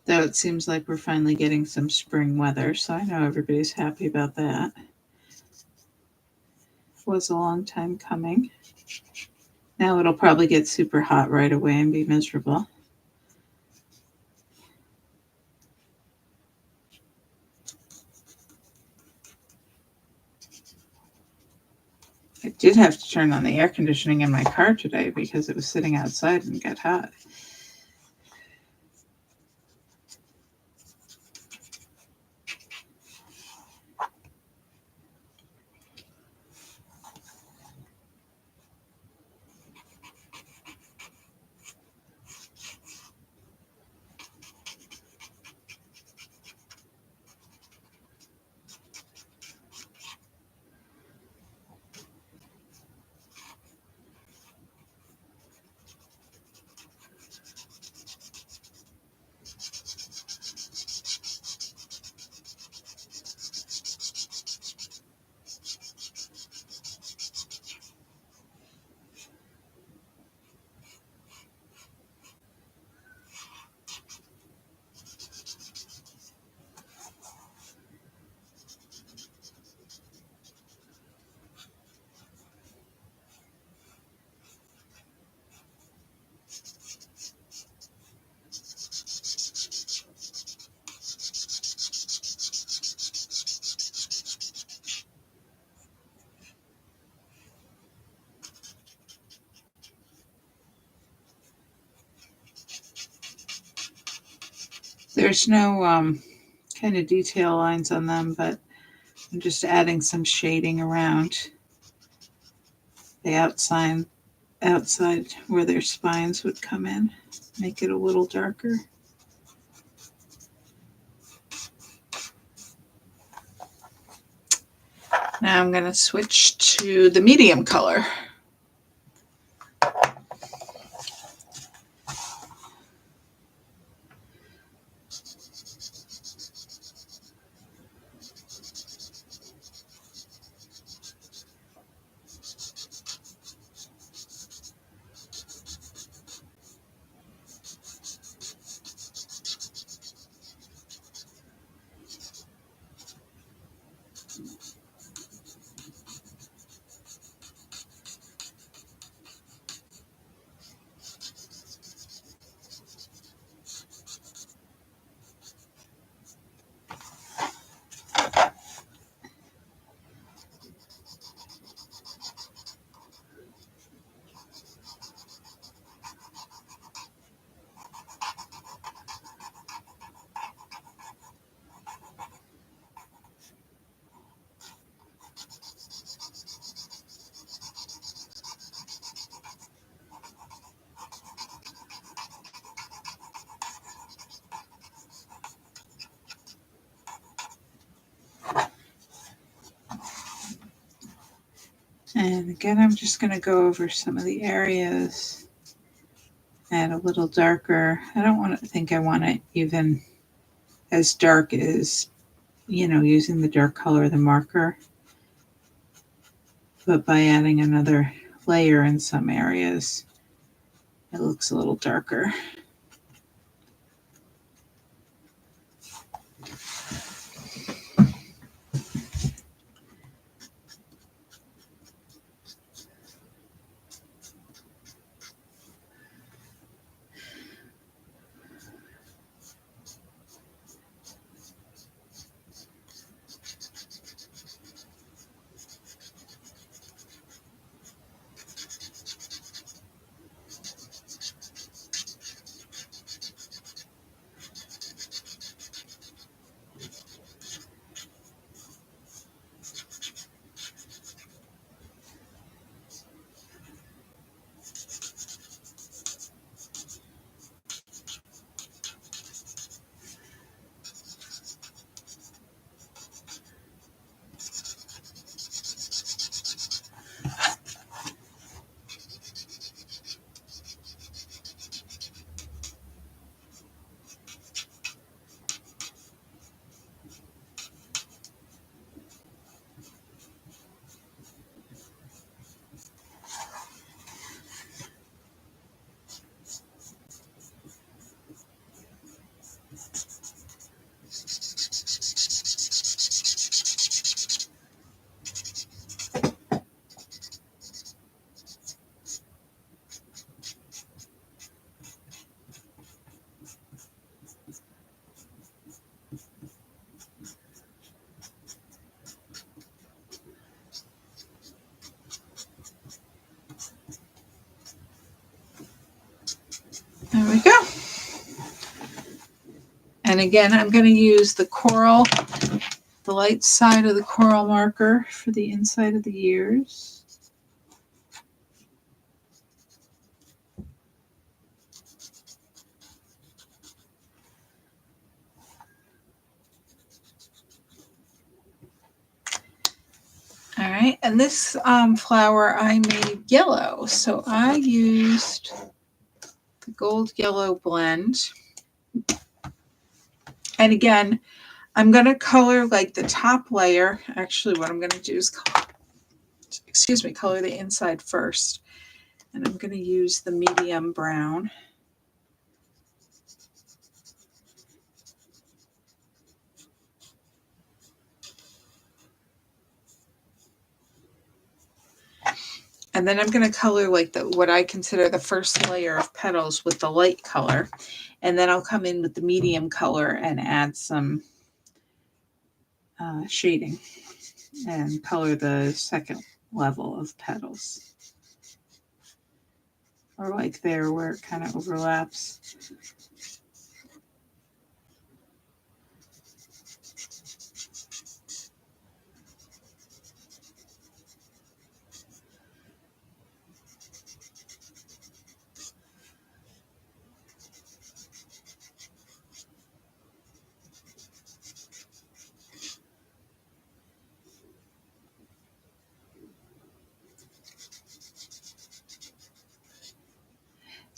A: Though it seems like we're finally getting some spring weather, so I know everybody's happy about that. It was a long time coming. Now it'll probably get super hot right away and be miserable. I did have to turn on the air conditioning in my car today because it was sitting outside and got hot. There's no kind of detail lines on them, but I'm just adding some shading around the outside where their spines would come in. Make it a little darker. Now I'm going to switch to the medium color. And again, I'm just going to go over some of the areas, add a little darker. I don't want to think I want it even as dark as, using the dark color of the marker. But by adding another layer in some areas, it looks a little darker. There we go. And again, I'm going to use the coral, the light side of the coral marker for the inside of the ears. All right, and this flower I made yellow, so I used the gold yellow blend. And again, I'm going to color like the top layer. Actually, what I'm going to do is color the inside first. And I'm going to use the medium brown. And then I'm going to color like what I consider the first layer of petals with the light color. And then I'll come in with the medium color and add some shading and color the second level of petals. Or like there where it kind of overlaps.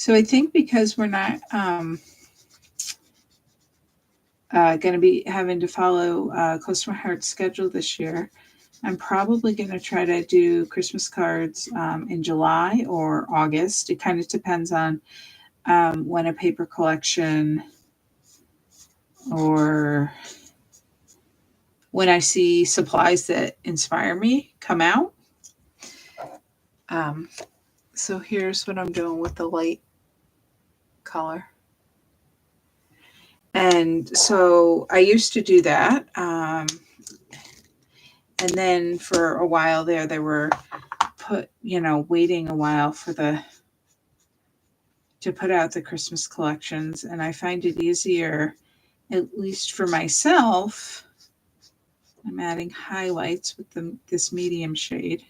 A: So I think because we're not going to be having to follow Close to My Heart's schedule this year, I'm probably going to try to do Christmas cards in July or August. It kind of depends on when a paper collection or when I see supplies that inspire me come out. So here's what I'm doing with the light color. And so I used to do that. And then for a while there, they were waiting a while for to put out the Christmas collections. And I find it easier, at least for myself. I'm adding highlights with this medium shade.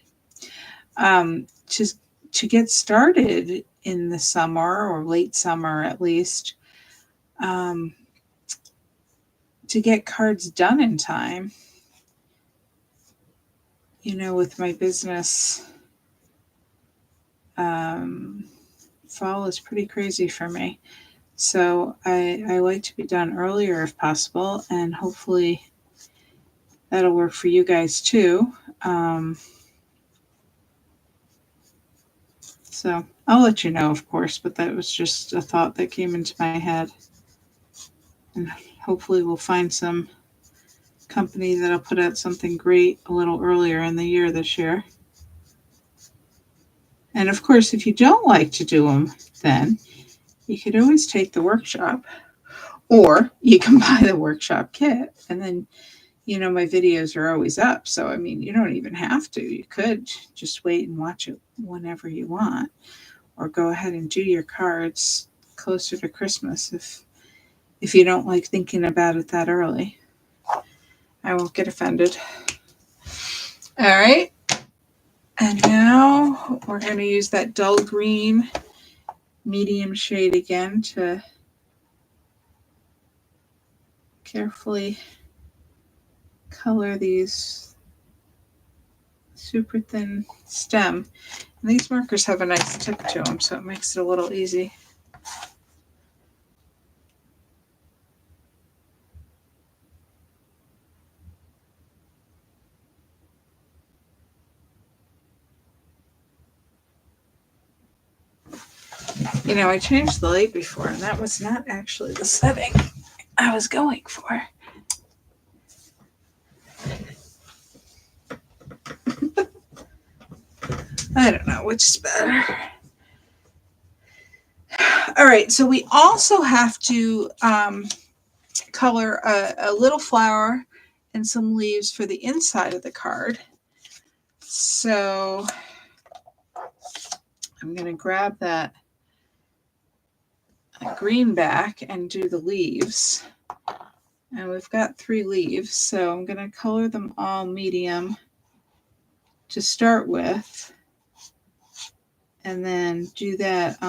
A: To get started in the summer or late summer at least, to get cards done in time. With my business, fall is pretty crazy for me. So I like to be done earlier if possible, and hopefully that'll work for you guys too. So I'll let you know, of course, but that was just a thought that came into my head. And hopefully we'll find some company that'll put out something great a little earlier in the year this year. And of course, if you don't like to do them, then you could always take the workshop, or you can buy the workshop kit. And then, my videos are always up. So, you don't even have to. You could just wait and watch it whenever you want, or go ahead and do your cards closer to Christmas if you don't like thinking about it that early. I won't get offended. All right. And now we're going to use that dull green medium shade again to carefully color these super thin stem. And these markers have a nice tip to them, so it makes it a little easy. I changed the light before, and that was not actually the setting I was going for. I don't know which is better. All right, so we also have to color a little flower and some leaves for the inside of the card. So I'm going to grab that green back and do the leaves. And we've got 3 leaves, so I'm going to color them all medium to start with, and then do that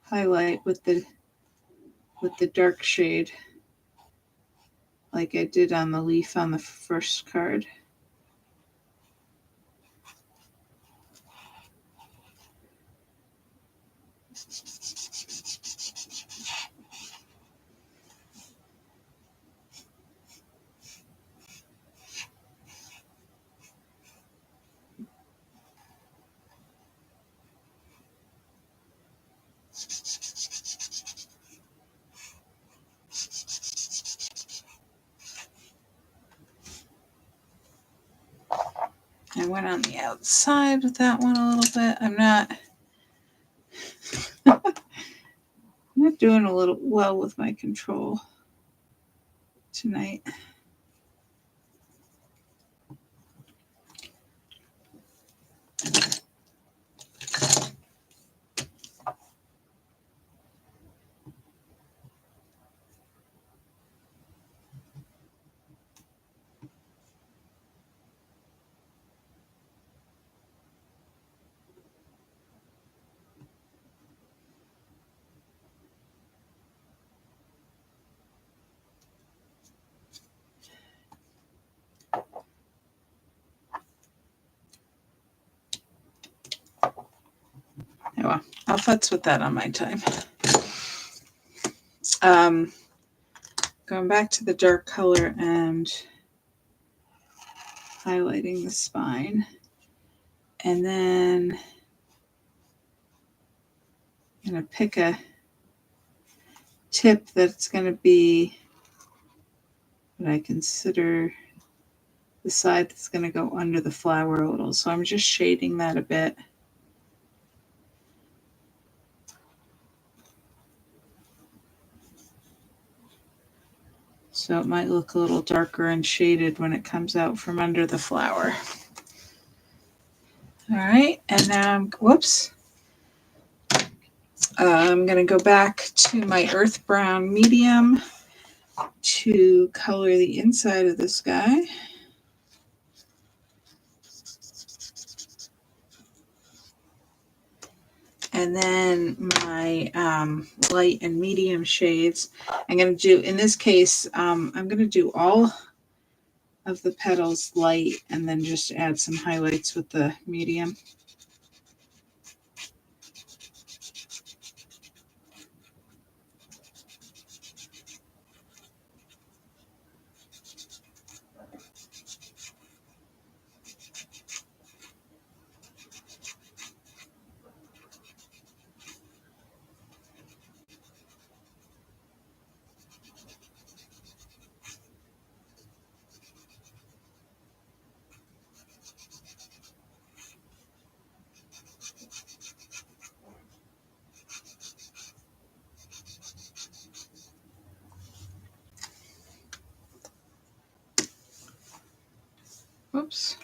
A: highlight with the dark shade like I did on the leaf on the first card. I went on the outside with that one a little bit. I'm not doing a little well with my control tonight. Oh, well, I'll futz with that on my time. Going back to the dark color and highlighting the spine. And then I'm going to pick a tip that's going to be what I consider the side that's going to go under the flower a little. So I'm just shading that a bit. So it might look a little darker and shaded when it comes out from under the flower. All right, and now, whoops. I'm going to go back to my earth brown medium to color the inside of this guy. And then my light and medium shades, I'm going to do, in this case, I'm going to do all of the petals light and then just add some highlights with the medium. Whoops.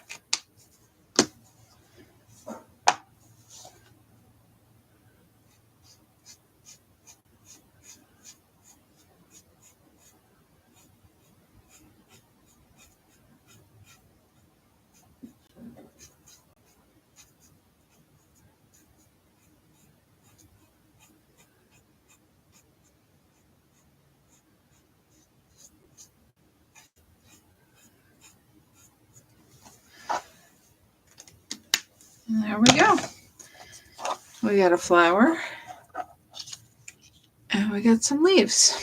A: And there we go. We got a flower and we got some leaves.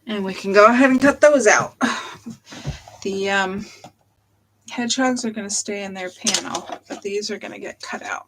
A: And we can go ahead and cut those out. The hedgehogs are going to stay in their panel, but these are going to get cut out.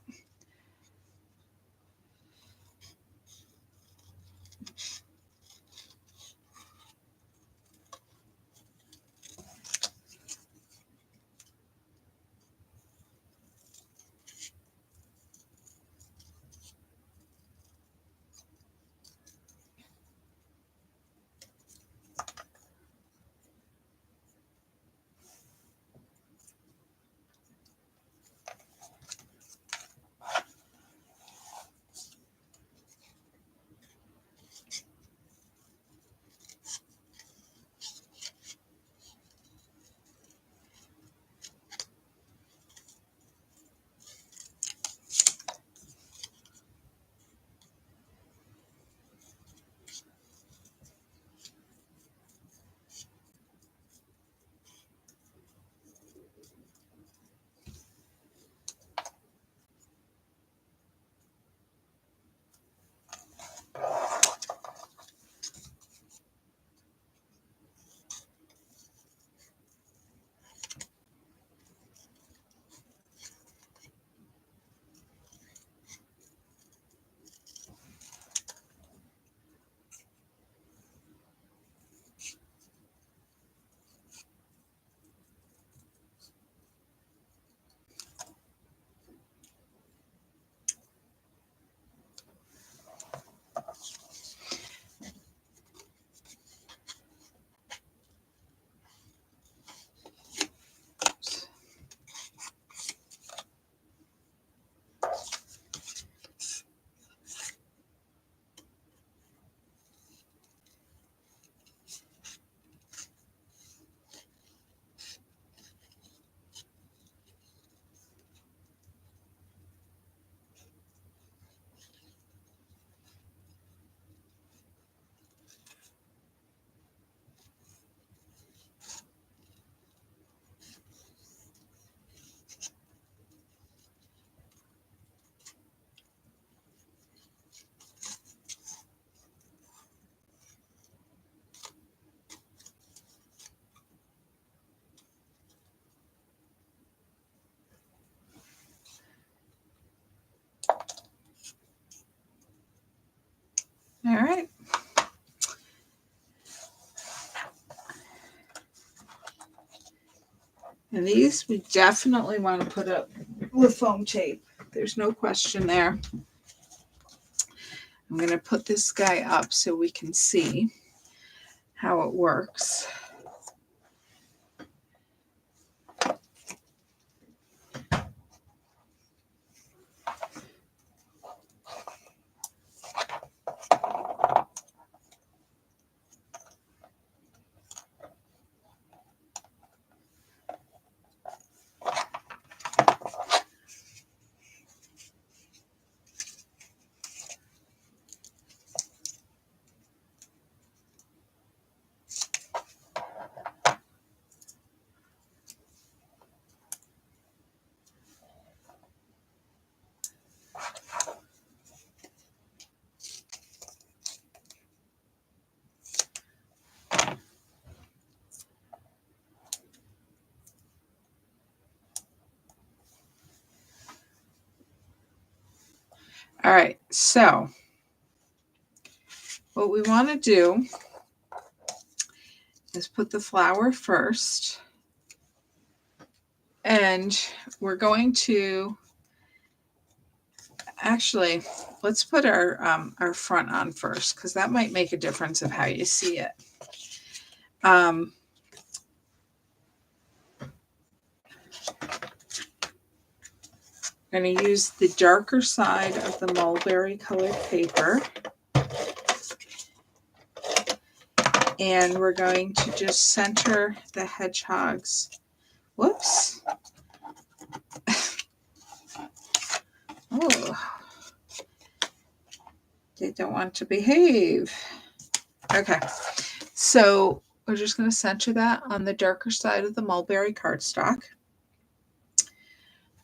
A: And these we definitely want to put up with foam tape. There's no question there. I'm going to put this guy up so we can see how it works. All right, so what we want to do is put the flower first. And we're going to, actually, let's put our front on first, because that might make a difference of how you see it. I'm going to use the darker side of the mulberry colored paper. And we're going to just center the hedgehogs. Whoops. Oh, they don't want to behave. Okay, so we're just going to center that on the darker side of the mulberry cardstock.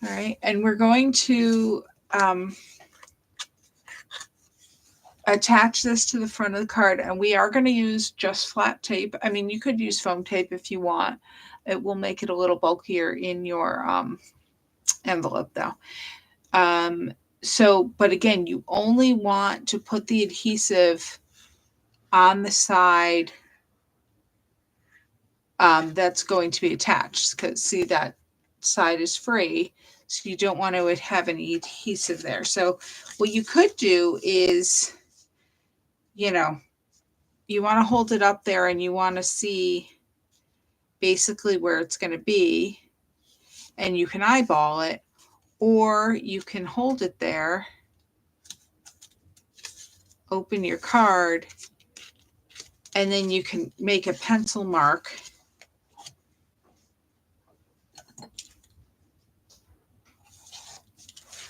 A: All right, and we're going to attach this to the front of the card, and we are going to use just flat tape. I mean, you could use foam tape if you want. It will make it a little bulkier in your envelope though. But again, you only want to put the adhesive on the side that's going to be attached, because see, that side is free, so you don't want to have any adhesive there. So what you could do is, you know, you want to hold it up there and you want to see basically where it's going to be, and you can eyeball it, or you can hold it there, open your card, and then you can make a pencil mark.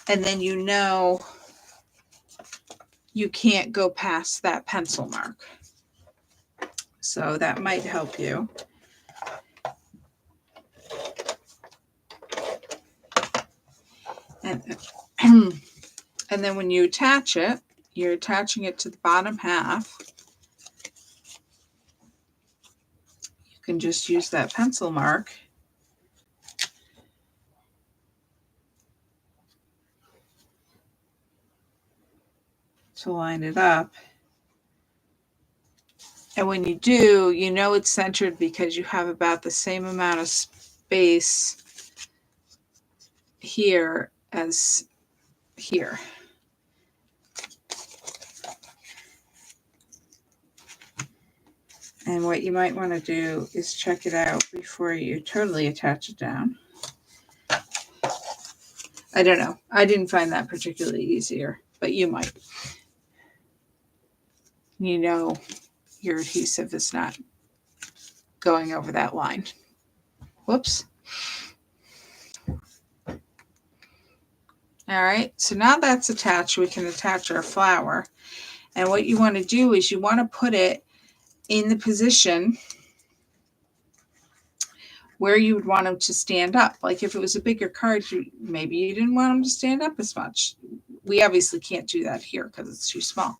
A: And then you know you can't go past that pencil mark. So that might help you. And, and then when you attach it, you're attaching it to the bottom half. You can just use that pencil mark to line it up. And when you do, you know it's centered because you have about the same amount of space here as here. And what you might want to do is check it out before you totally attach it down. I don't know. I didn't find that particularly easier, but you might. You know your adhesive is not going over that line. Whoops. All right, so now that's attached, we can attach our flower. And what you want to do is you want to put it in the position where you would want them to stand up. Like if it was a bigger card, maybe you didn't want them to stand up as much. We obviously can't do that here because it's too small.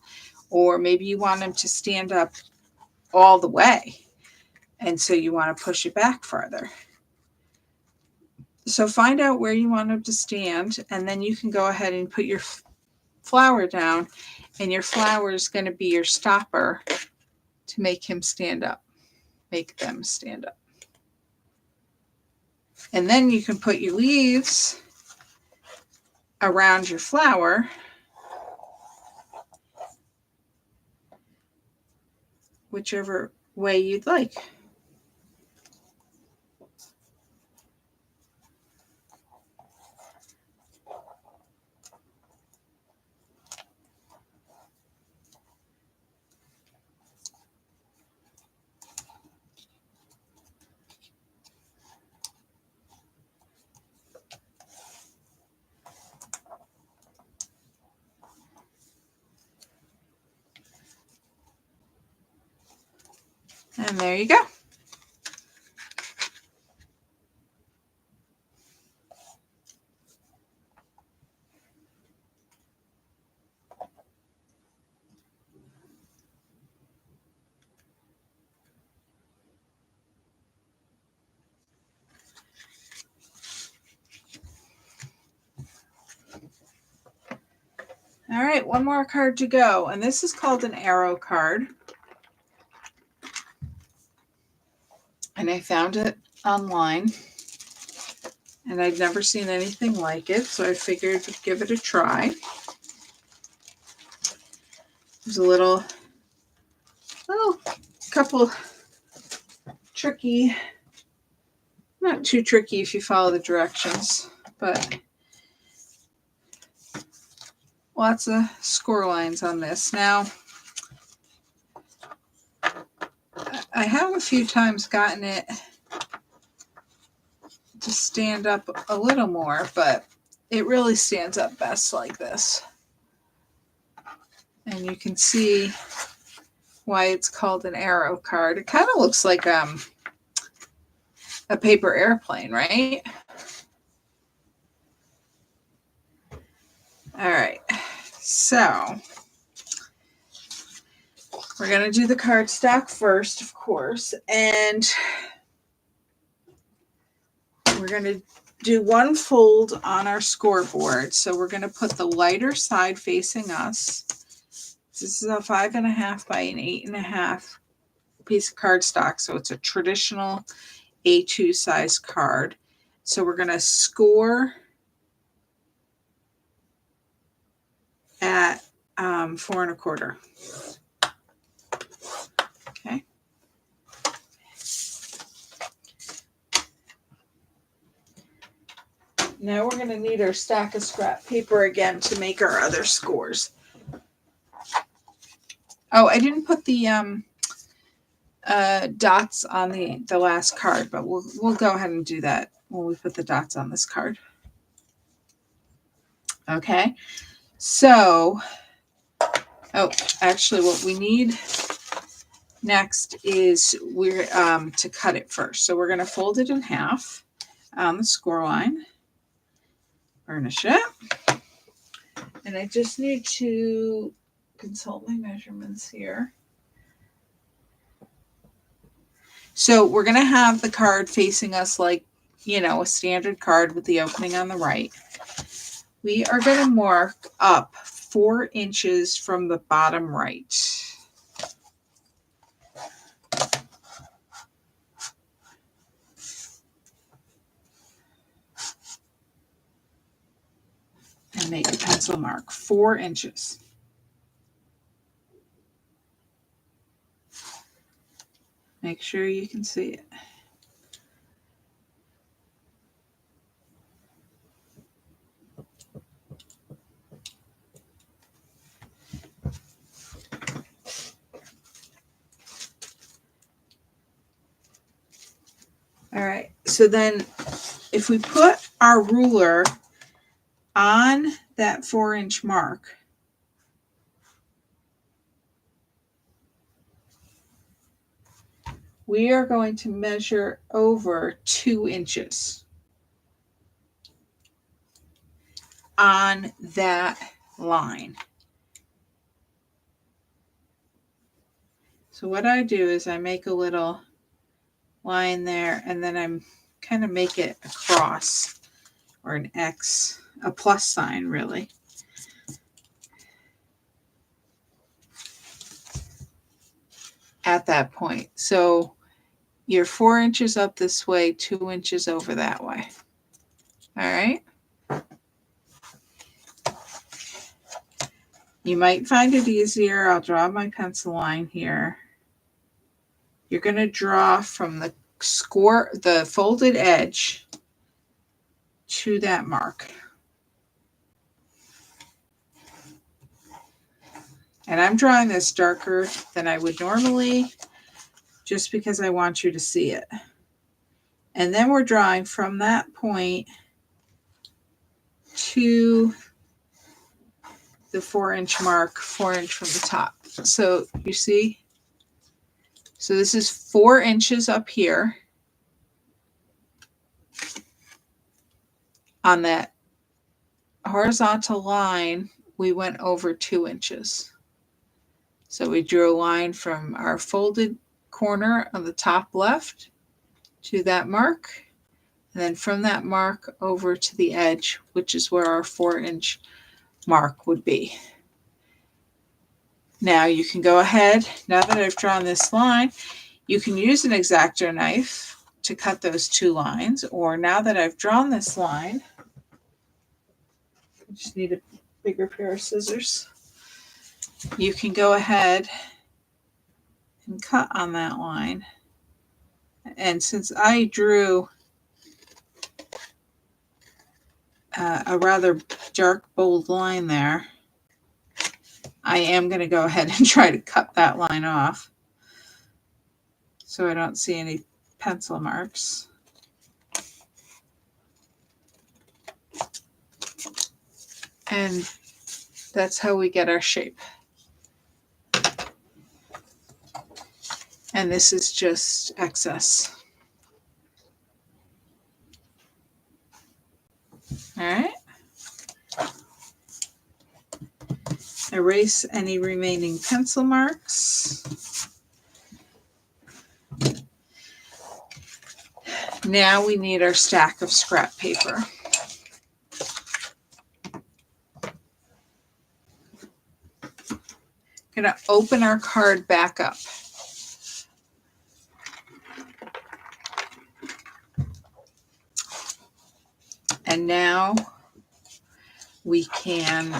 A: Or maybe you want them to stand up all the way, and so you want to push it back farther. So find out where you want them to stand, and then you can go ahead and put your flower down, and your flower is going to be your stopper to make him stand up, make them stand up. And then you can put your leaves around your flower whichever way you'd like. And there you go. All right, one more card to go. And this is called an arrow card. And I found it online. And I'd never seen anything like it, so I figured I'd give it a try. There's a little couple tricky, not too tricky if you follow the directions, but lots of score lines on this. Now, I have a few times gotten it to stand up a little more, but it really stands up best like this. And you can see why it's called an arrow card. It kind of looks like a paper airplane, right? All right, so we're going to do the cardstock first, of course, and we're going to do one fold on our scoreboard. So we're going to put the lighter side facing us. This is a 5.5 by an 8.5 piece of cardstock. So it's a traditional A2 size card. So we're going to score at 4.25. Okay. Now we're going to need our stack of scrap paper again to make our other scores. Oh, I didn't put the dots on the last card, but we'll go ahead and do that when we put the dots on this card. Okay, so actually what we need next is we're to cut it first. So we're going to fold it in half on the score line, burnish it, and I just need to consult my measurements here. So we're going to have the card facing us like, a standard card with the opening on the right. We are going to mark up 4 inches from the bottom right. And make a pencil mark, 4 inches. Make sure you can see it. All right, so then if we put our ruler on that 4-inch mark, we are going to measure over 2 inches on that line. So what I do is I make a little line there, and then I'm kind of make it a cross or an X, a plus sign really. At that point. So you're 4 inches up this way, 2 inches over that way. All right. You might find it easier. I'll draw my pencil line here. You're going to draw from the folded edge to that mark. And I'm drawing this darker than I would normally, just because I want you to see it. And then we're drawing from that point to the 4-inch mark, 4 inch from the top. So you see, so this is 4 inches up here on that horizontal line. We went over 2 inches. So we drew a line from our folded corner on the top left to that mark, and then from that mark over to the edge, which is where our 4-inch mark would be. Now you can go ahead, now that I've drawn this line, you can use an X-Acto knife to cut those 2 lines, or now that I've drawn this line, I just need a bigger pair of scissors. You can go ahead and cut on that line. And since I drew a rather dark, bold line there, I am going to go ahead and try to cut that line off so I don't see any pencil marks. And that's how we get our shape. And this is just excess. All right. Erase any remaining pencil marks. Now we need our stack of scrap paper. I'm going to open our card back up. And now we can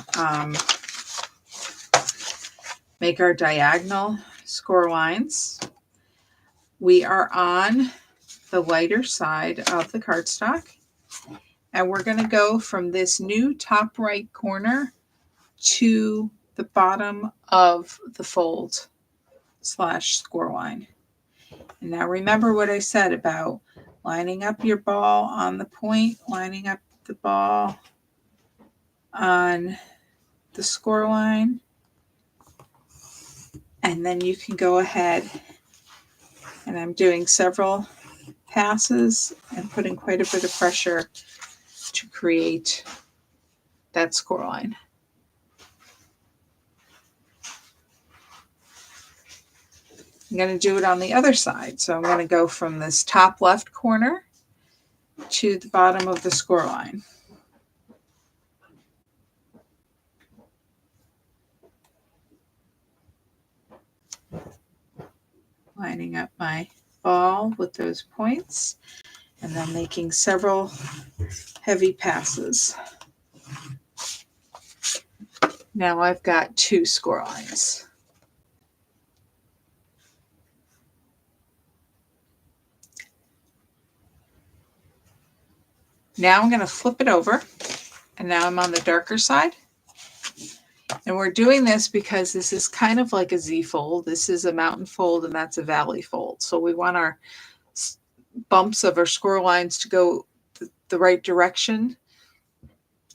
A: make our diagonal score lines. We are on the lighter side of the cardstock, and we're going to go from this new top right corner to the bottom of the fold / score line. And now remember what I said about lining up your ball on the point, lining up the ball on the score line, and then you can go ahead, and I'm doing several passes and putting quite a bit of pressure to create that score line. I'm going to do it on the other side. So I'm going to go from this top left corner to the bottom of the score line. Lining up my ball with those points and then making several heavy passes. Now I've got 2 score lines. Now I'm going to flip it over, and now I'm on the darker side. And we're doing this because this is kind of like a Z fold. This is a mountain fold, and that's a valley fold. So we want our bumps of our score lines to go the right direction,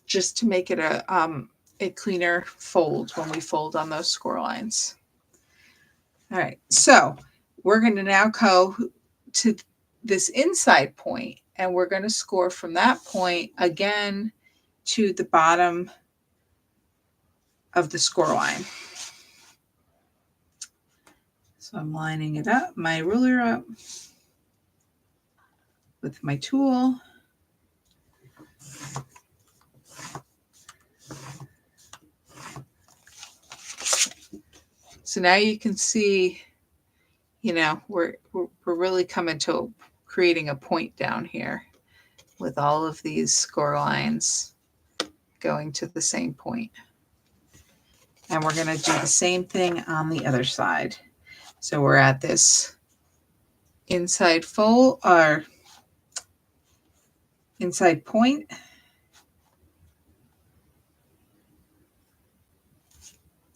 A: just to make it a cleaner fold when we fold on those score lines. All right, so we're going to now go to this inside point, and we're going to score from that point again to the bottom of the score line. So I'm lining it up, my ruler up with my tool. So now you can see you know, we're really coming to creating a point down here with all of these score lines going to the same point. And we're going to do the same thing on the other side. So we're at this inside fold or inside point.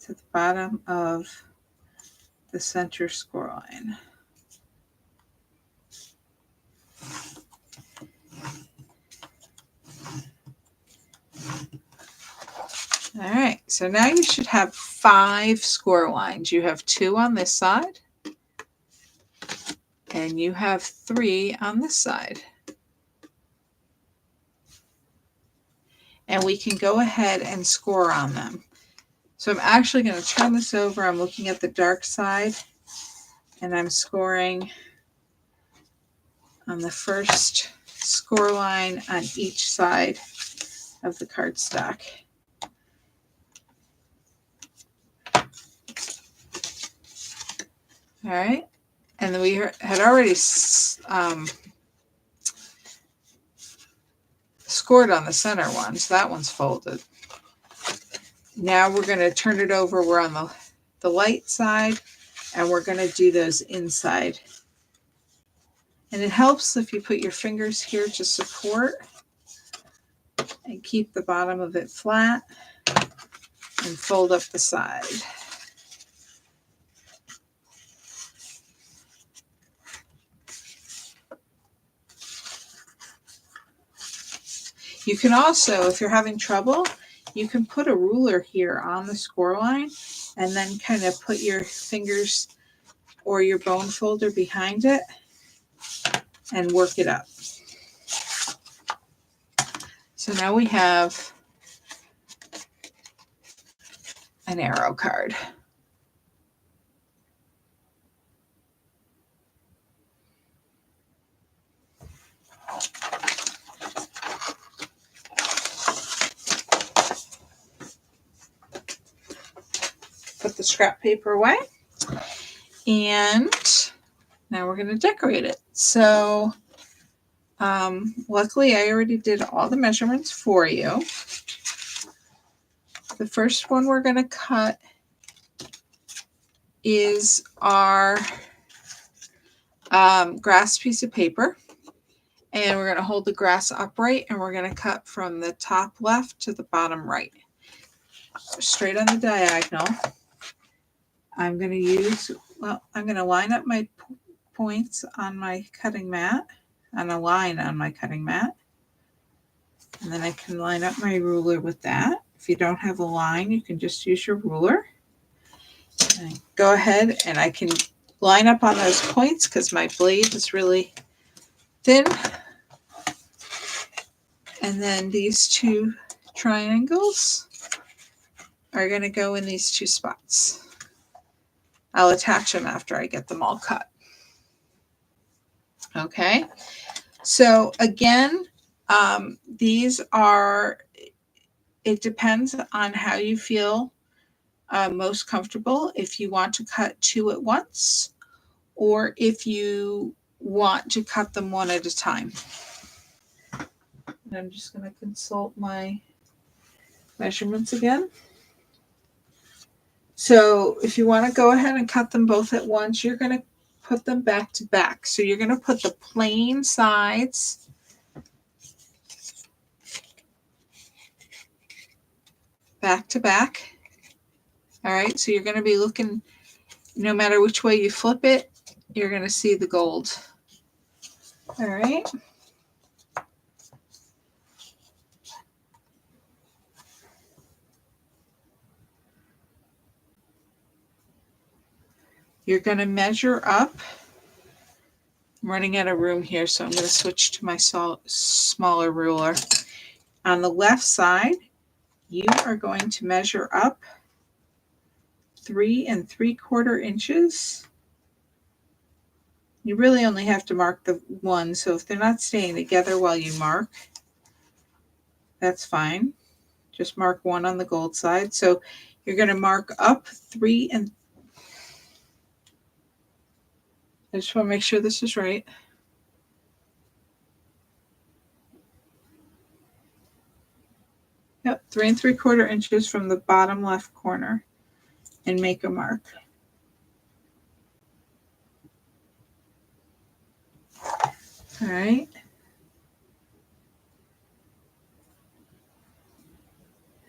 A: To the bottom of the center score line. All right, so now you should have 5 score lines. You have 2 on this side, and you have 3 on this side. And we can go ahead and score on them. So I'm actually going to turn this over. I'm looking at the dark side, and I'm scoring on the first score line on each side of the cardstock. All right, and then we had already scored on the center one, so that one's folded. Now we're going to turn it over. We're on the light side, and we're going to do those inside. And it helps if you put your fingers here to support and keep the bottom of it flat and fold up the side. You can also, if you're having trouble, you can put a ruler here on the score line and then kind of put your fingers or your bone folder behind it and work it up. So now we have an arrow card. Put the scrap paper away. And now we're going to decorate it. So luckily I already did all the measurements for you. The first one we're going to cut is our grass piece of paper. And we're going to hold the grass upright, and we're going to cut from the top left to the bottom right. Straight on the diagonal. I'm going to use, I'm going to line up my points on my cutting mat, on a line on my cutting mat. And then I can line up my ruler with that. If you don't have a line, you can just use your ruler. And go ahead, and I can line up on those points because my blade is really thin. And then these 2 triangles are going to go in these 2 spots. I'll attach them after I get them all cut. Okay, so again, these are, it depends on how you feel most comfortable. If you want to cut 2 at once, or if you want to cut them one at a time. And I'm just going to consult my measurements again. So if you want to go ahead and cut them both at once, you're going to put them back to back. So you're going to put the plain sides back to back. All right, so you're going to be looking, no matter which way you flip it, you're going to see the gold. All right. You're going to measure up. I'm running out of room here, so I'm going to switch to my smaller ruler. On the left side, you are going to measure up 3 3/4 inches. You really only have to mark the one, so if they're not staying together while you mark, that's fine. Just mark one on the gold side. So you're going to mark up 3 I just want to make sure this is right. Yep, 3 3/4 inches from the bottom left corner and make a mark. All right.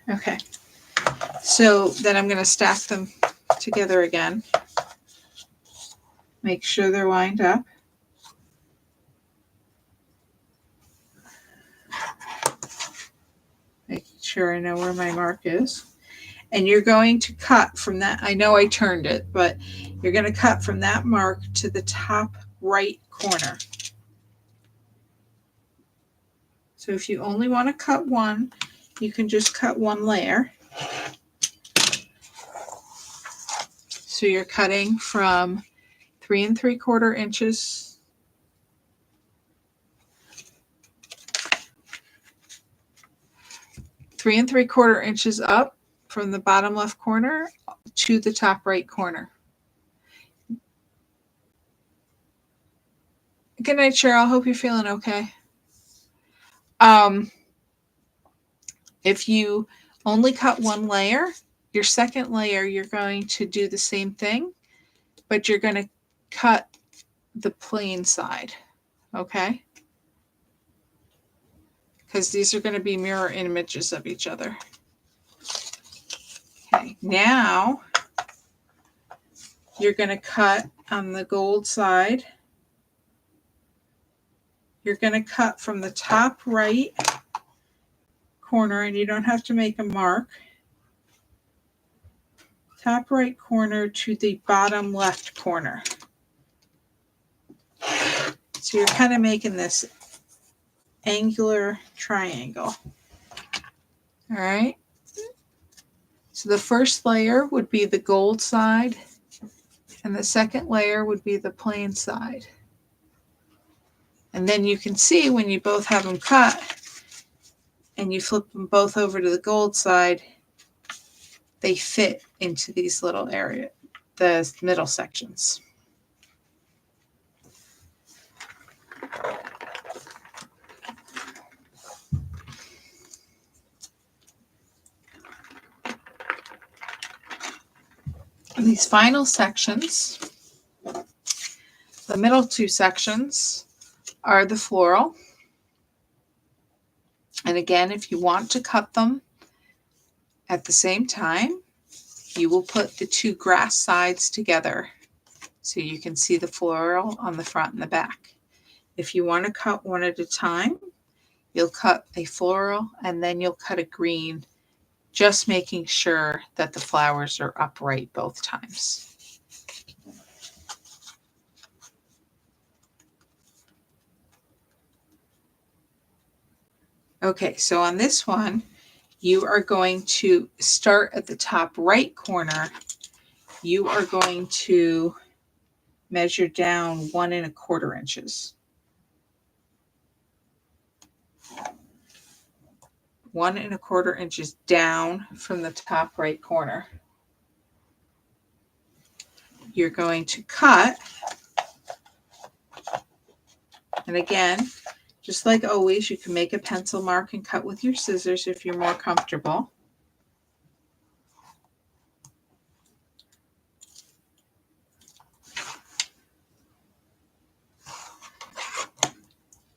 A: Okay. So then I'm going to stack them together again. Make sure they're lined up. Making sure I know where my mark is. And you're going to cut from that. I know I turned it, but you're going to cut from that mark to the top right corner. So if you only want to cut one, you can just cut one layer. So you're cutting from 3 3/4 inches three and 3/4 inches up from the bottom left corner to the top right corner. Good night, Cheryl. Hope you're feeling okay. If you only cut one layer, your second layer, you're going to do the same thing, but you're going to cut the plain side, okay? Because these are going to be mirror images of each other. Okay, now you're going to cut on the gold side. You're going to cut from the top right corner, and you don't have to make a mark. Top right corner to the bottom left corner. So you're kind of making this angular triangle. All right. So the first layer would be the gold side, and the second layer would be the plain side. And then you can see when you both have them cut and you flip them both over to the gold side, they fit into these little areas, the middle sections. These final sections, the middle two sections, are the floral. And again, if you want to cut them at the same time, you will put the two grass sides together so you can see the floral on the front and the back. If you want to cut one at a time, you'll cut a floral and then you'll cut a green, just making sure that the flowers are upright both times. Okay, so on this one, you are going to start at the top right corner. You are going to measure down 1 1/4 inches. 1 1/4 inches down from the top right corner. You're going to cut, and again, just like always, you can make a pencil mark and cut with your scissors if you're more comfortable.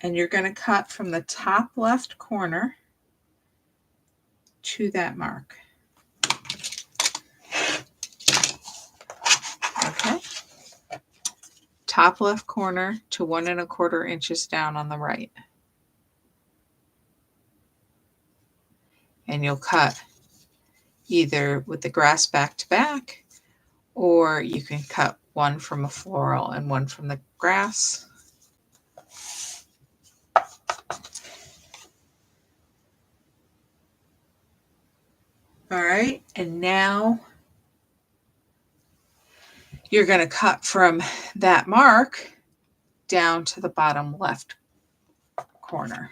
A: And you're going to cut from the top left corner to that mark. Okay. Top left corner to 1 1/4 inches down on the right. And you'll cut either with the grass back to back, or you can cut one from a floral and one from the grass. All right, and now you're going to cut from that mark down to the bottom left corner.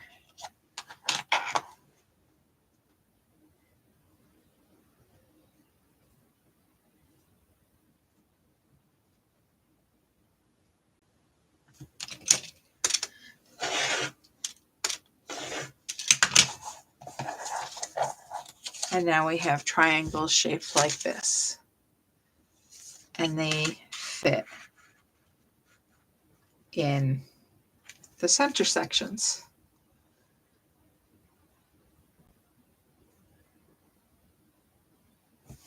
A: And now we have triangles shaped like this. And they fit in the center sections.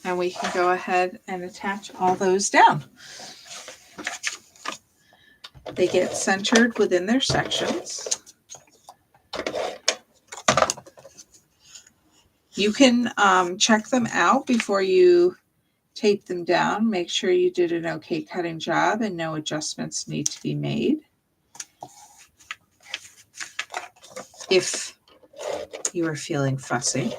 A: And we can go ahead and attach all those down. They get centered within their sections. You can check them out before you tape them down. Make sure you did an okay cutting job and no adjustments need to be made. If you are feeling fussy.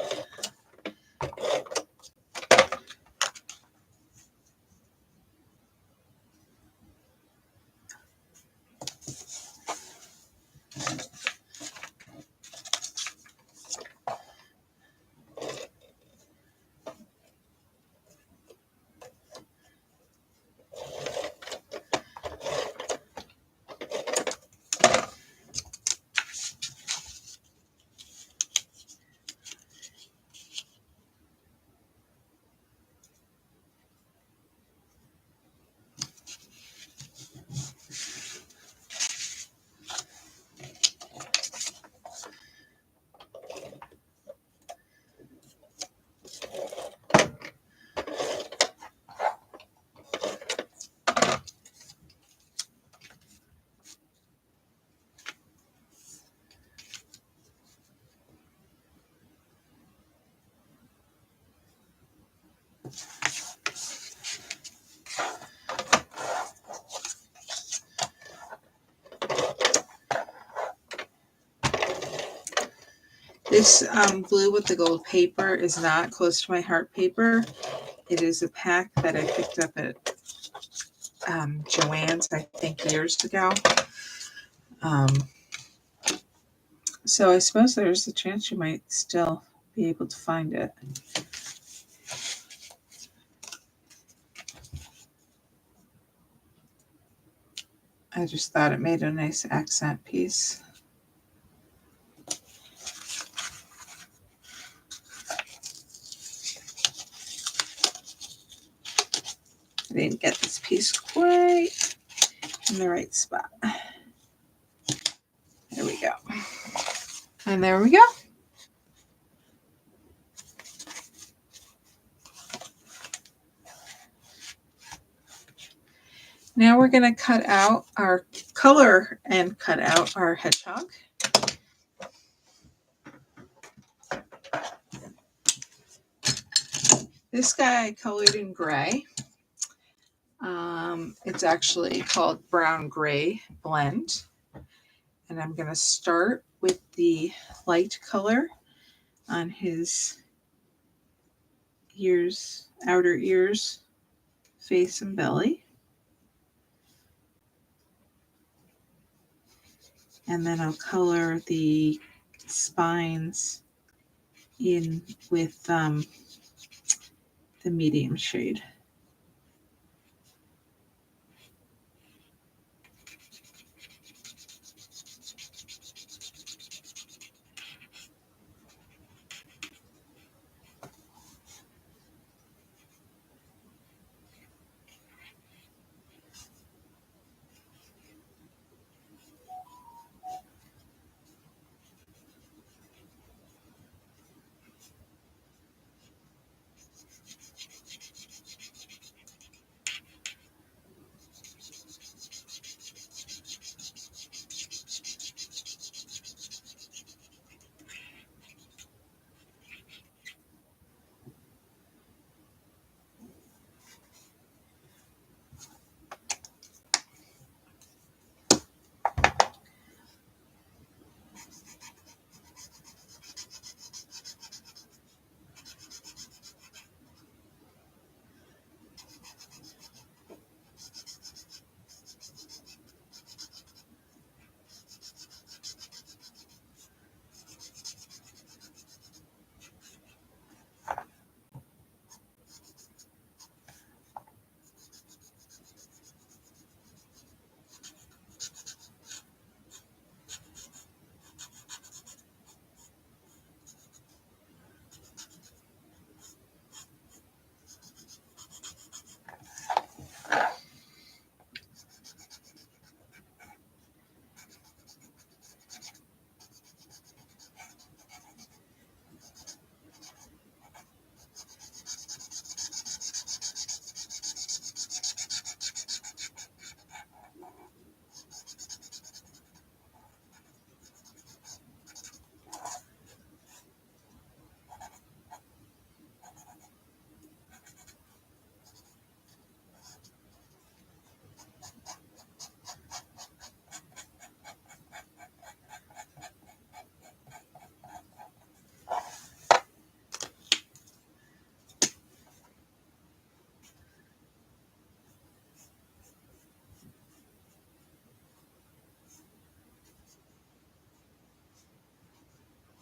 A: This glue with the gold paper is not close to my heart paper. It is a pack that I picked up at Joann's, I think, years ago. So I suppose there's a chance you might still be able to find it. I just thought it made a nice accent piece. I didn't get this piece quite in the right spot. There we go. And there we go. Now we're going to cut out our color and cut out our hedgehog. This guy I colored in gray. It's actually called brown gray blend. And I'm going to start with the light color on his ears, outer ears, face, and belly. And then I'll color the spines in with the medium shade.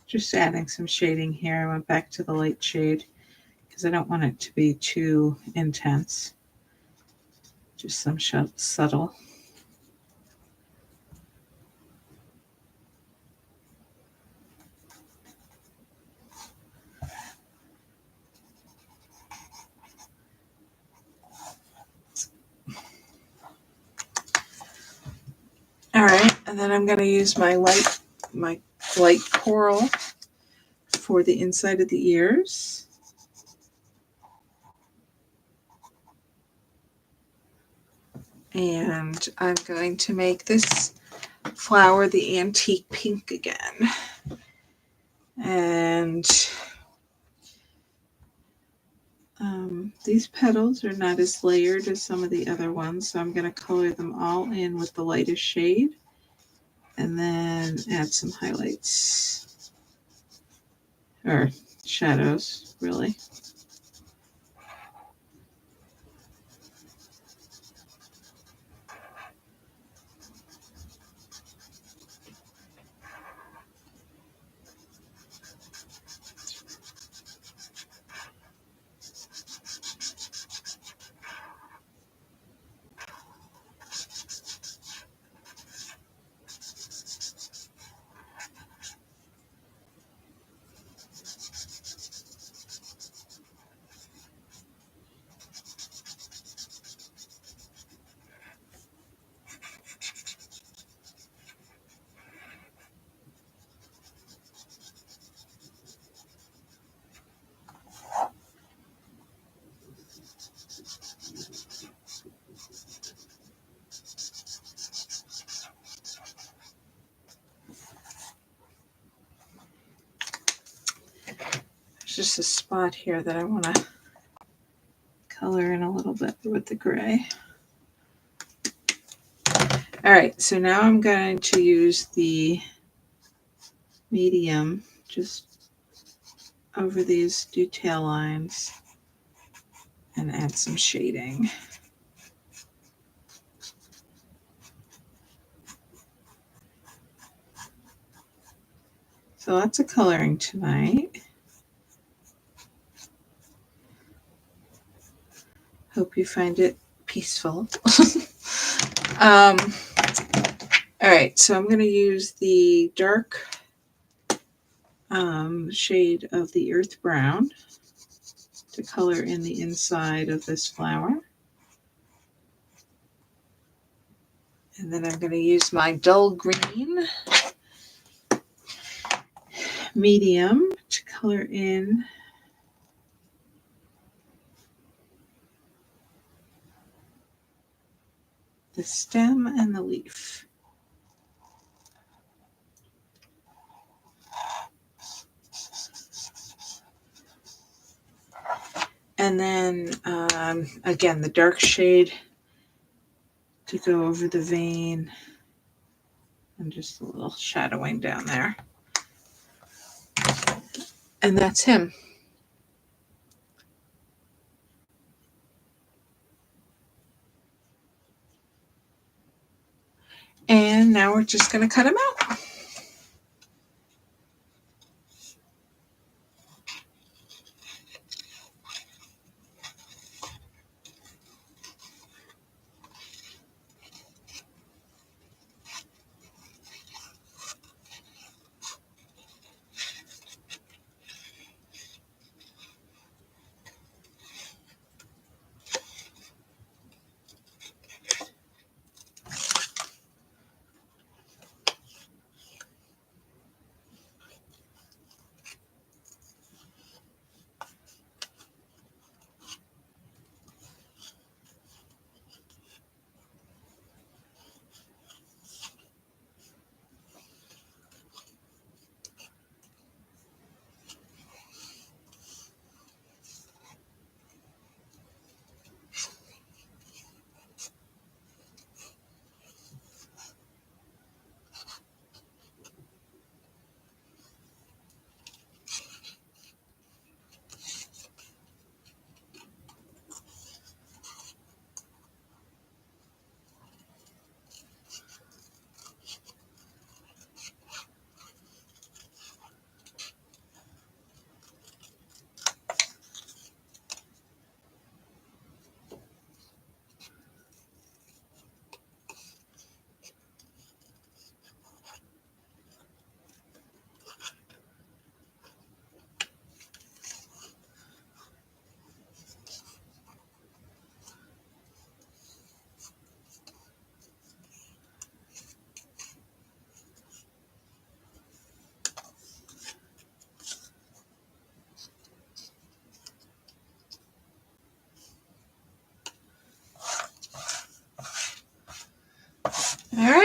A: Just adding some shading here. I went back to the light shade because I don't want it to be too intense. Just some subtle. All right, and then I'm going to use my light coral for the inside of the ears. And I'm going to make this flower the antique pink again. And these petals are not as layered as some of the other ones, so I'm going to color them all in with the lightest shade and then add some highlights or shadows, really. Just a spot here that I want to color in a little bit with the gray. All right, so now I'm going to use the medium just over these detail lines and add some shading. So lots of coloring tonight. Hope you find it peaceful. All right, so I'm going to use the dark shade of the earth brown to color in the inside of this flower. And then I'm going to use my dull green medium to color in the stem and the leaf. And then again, the dark shade to go over the vein and just a little shadowing down there. And that's him. And now we're just going to cut him out.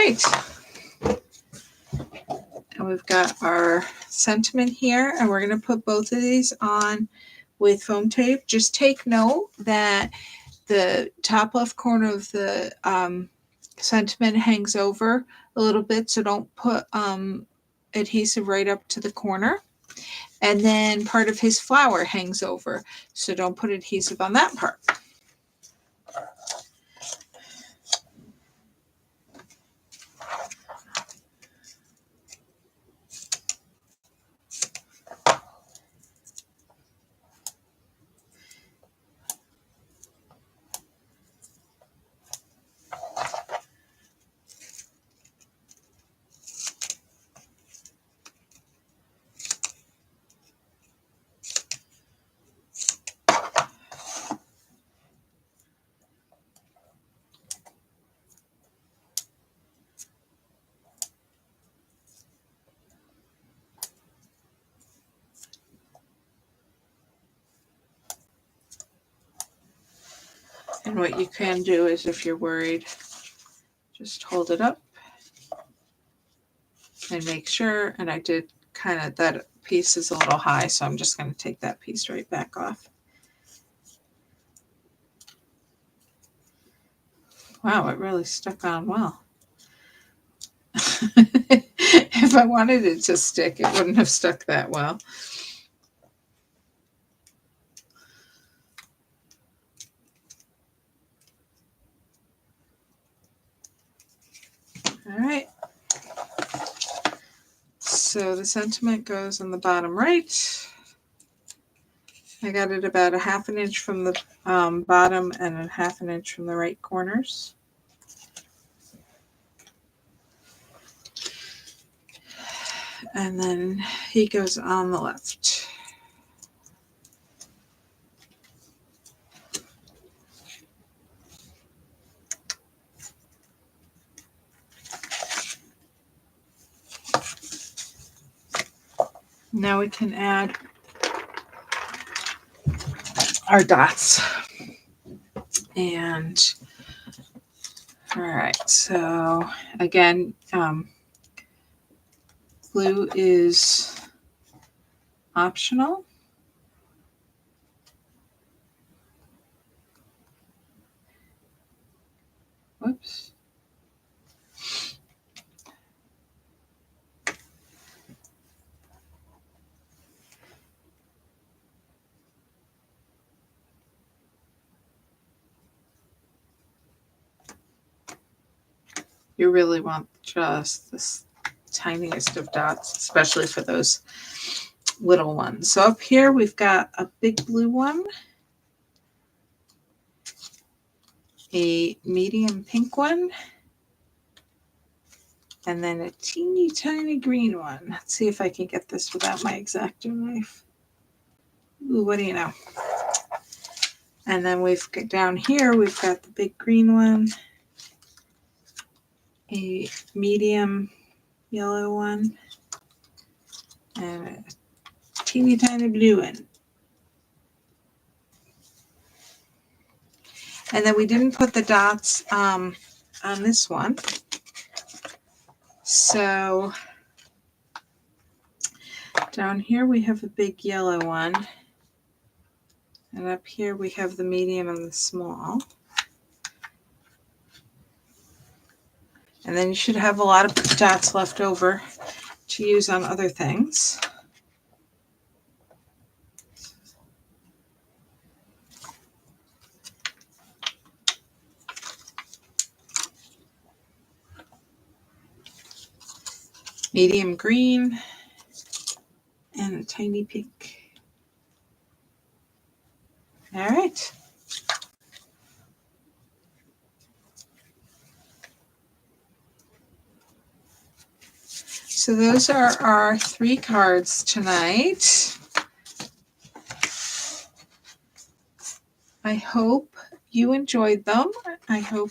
A: right. And we've got our sentiment here, and we're going to put both of these on with foam tape. Just take note that the top left corner of the sentiment hangs over a little bit, so don't put adhesive right up to the corner. And then part of his flower hangs over, so don't put adhesive on that part. And what you can do is, if you're worried, just hold it up and make sure. And I did kind of, that piece is a little high, so I'm just going to take that piece right back off. Wow, it really stuck on well. If I wanted it to stick, it wouldn't have stuck that well. All right. So the sentiment goes on the bottom right. I got it about 1/2 inch from the bottom and 1/2 inch from the right corners. And then he goes on the left. Now we can add our dots. And all right, so again, glue is optional. Whoops. You really want just this tiniest of dots, especially for those little ones. So up here we've got a big blue one, a medium pink one, and then a teeny tiny green one. Let's see if I can get this without my X-Acto knife. Ooh, what do you know? And then we've got down here, we've got the big green one, a medium yellow one, and a teeny tiny blue one. And then we didn't put the dots on this one. So down here we have a big yellow one. And up here we have the medium and the small. And then you should have a lot of dots left over to use on other things. Medium green and a tiny pink. All right. So those are our 3 cards tonight. I hope you enjoyed them. I hope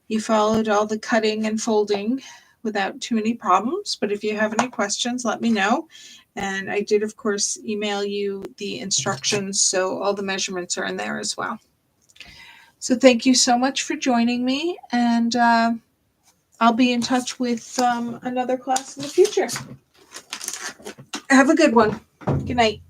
A: you followed all the cutting and folding without too many problems. But if you have any questions, let me know. And I did, of course, email you the instructions, so all the measurements are in there as well. So thank you so much for joining me, and I'll be in touch with another class in the future. Have a good one. Good night.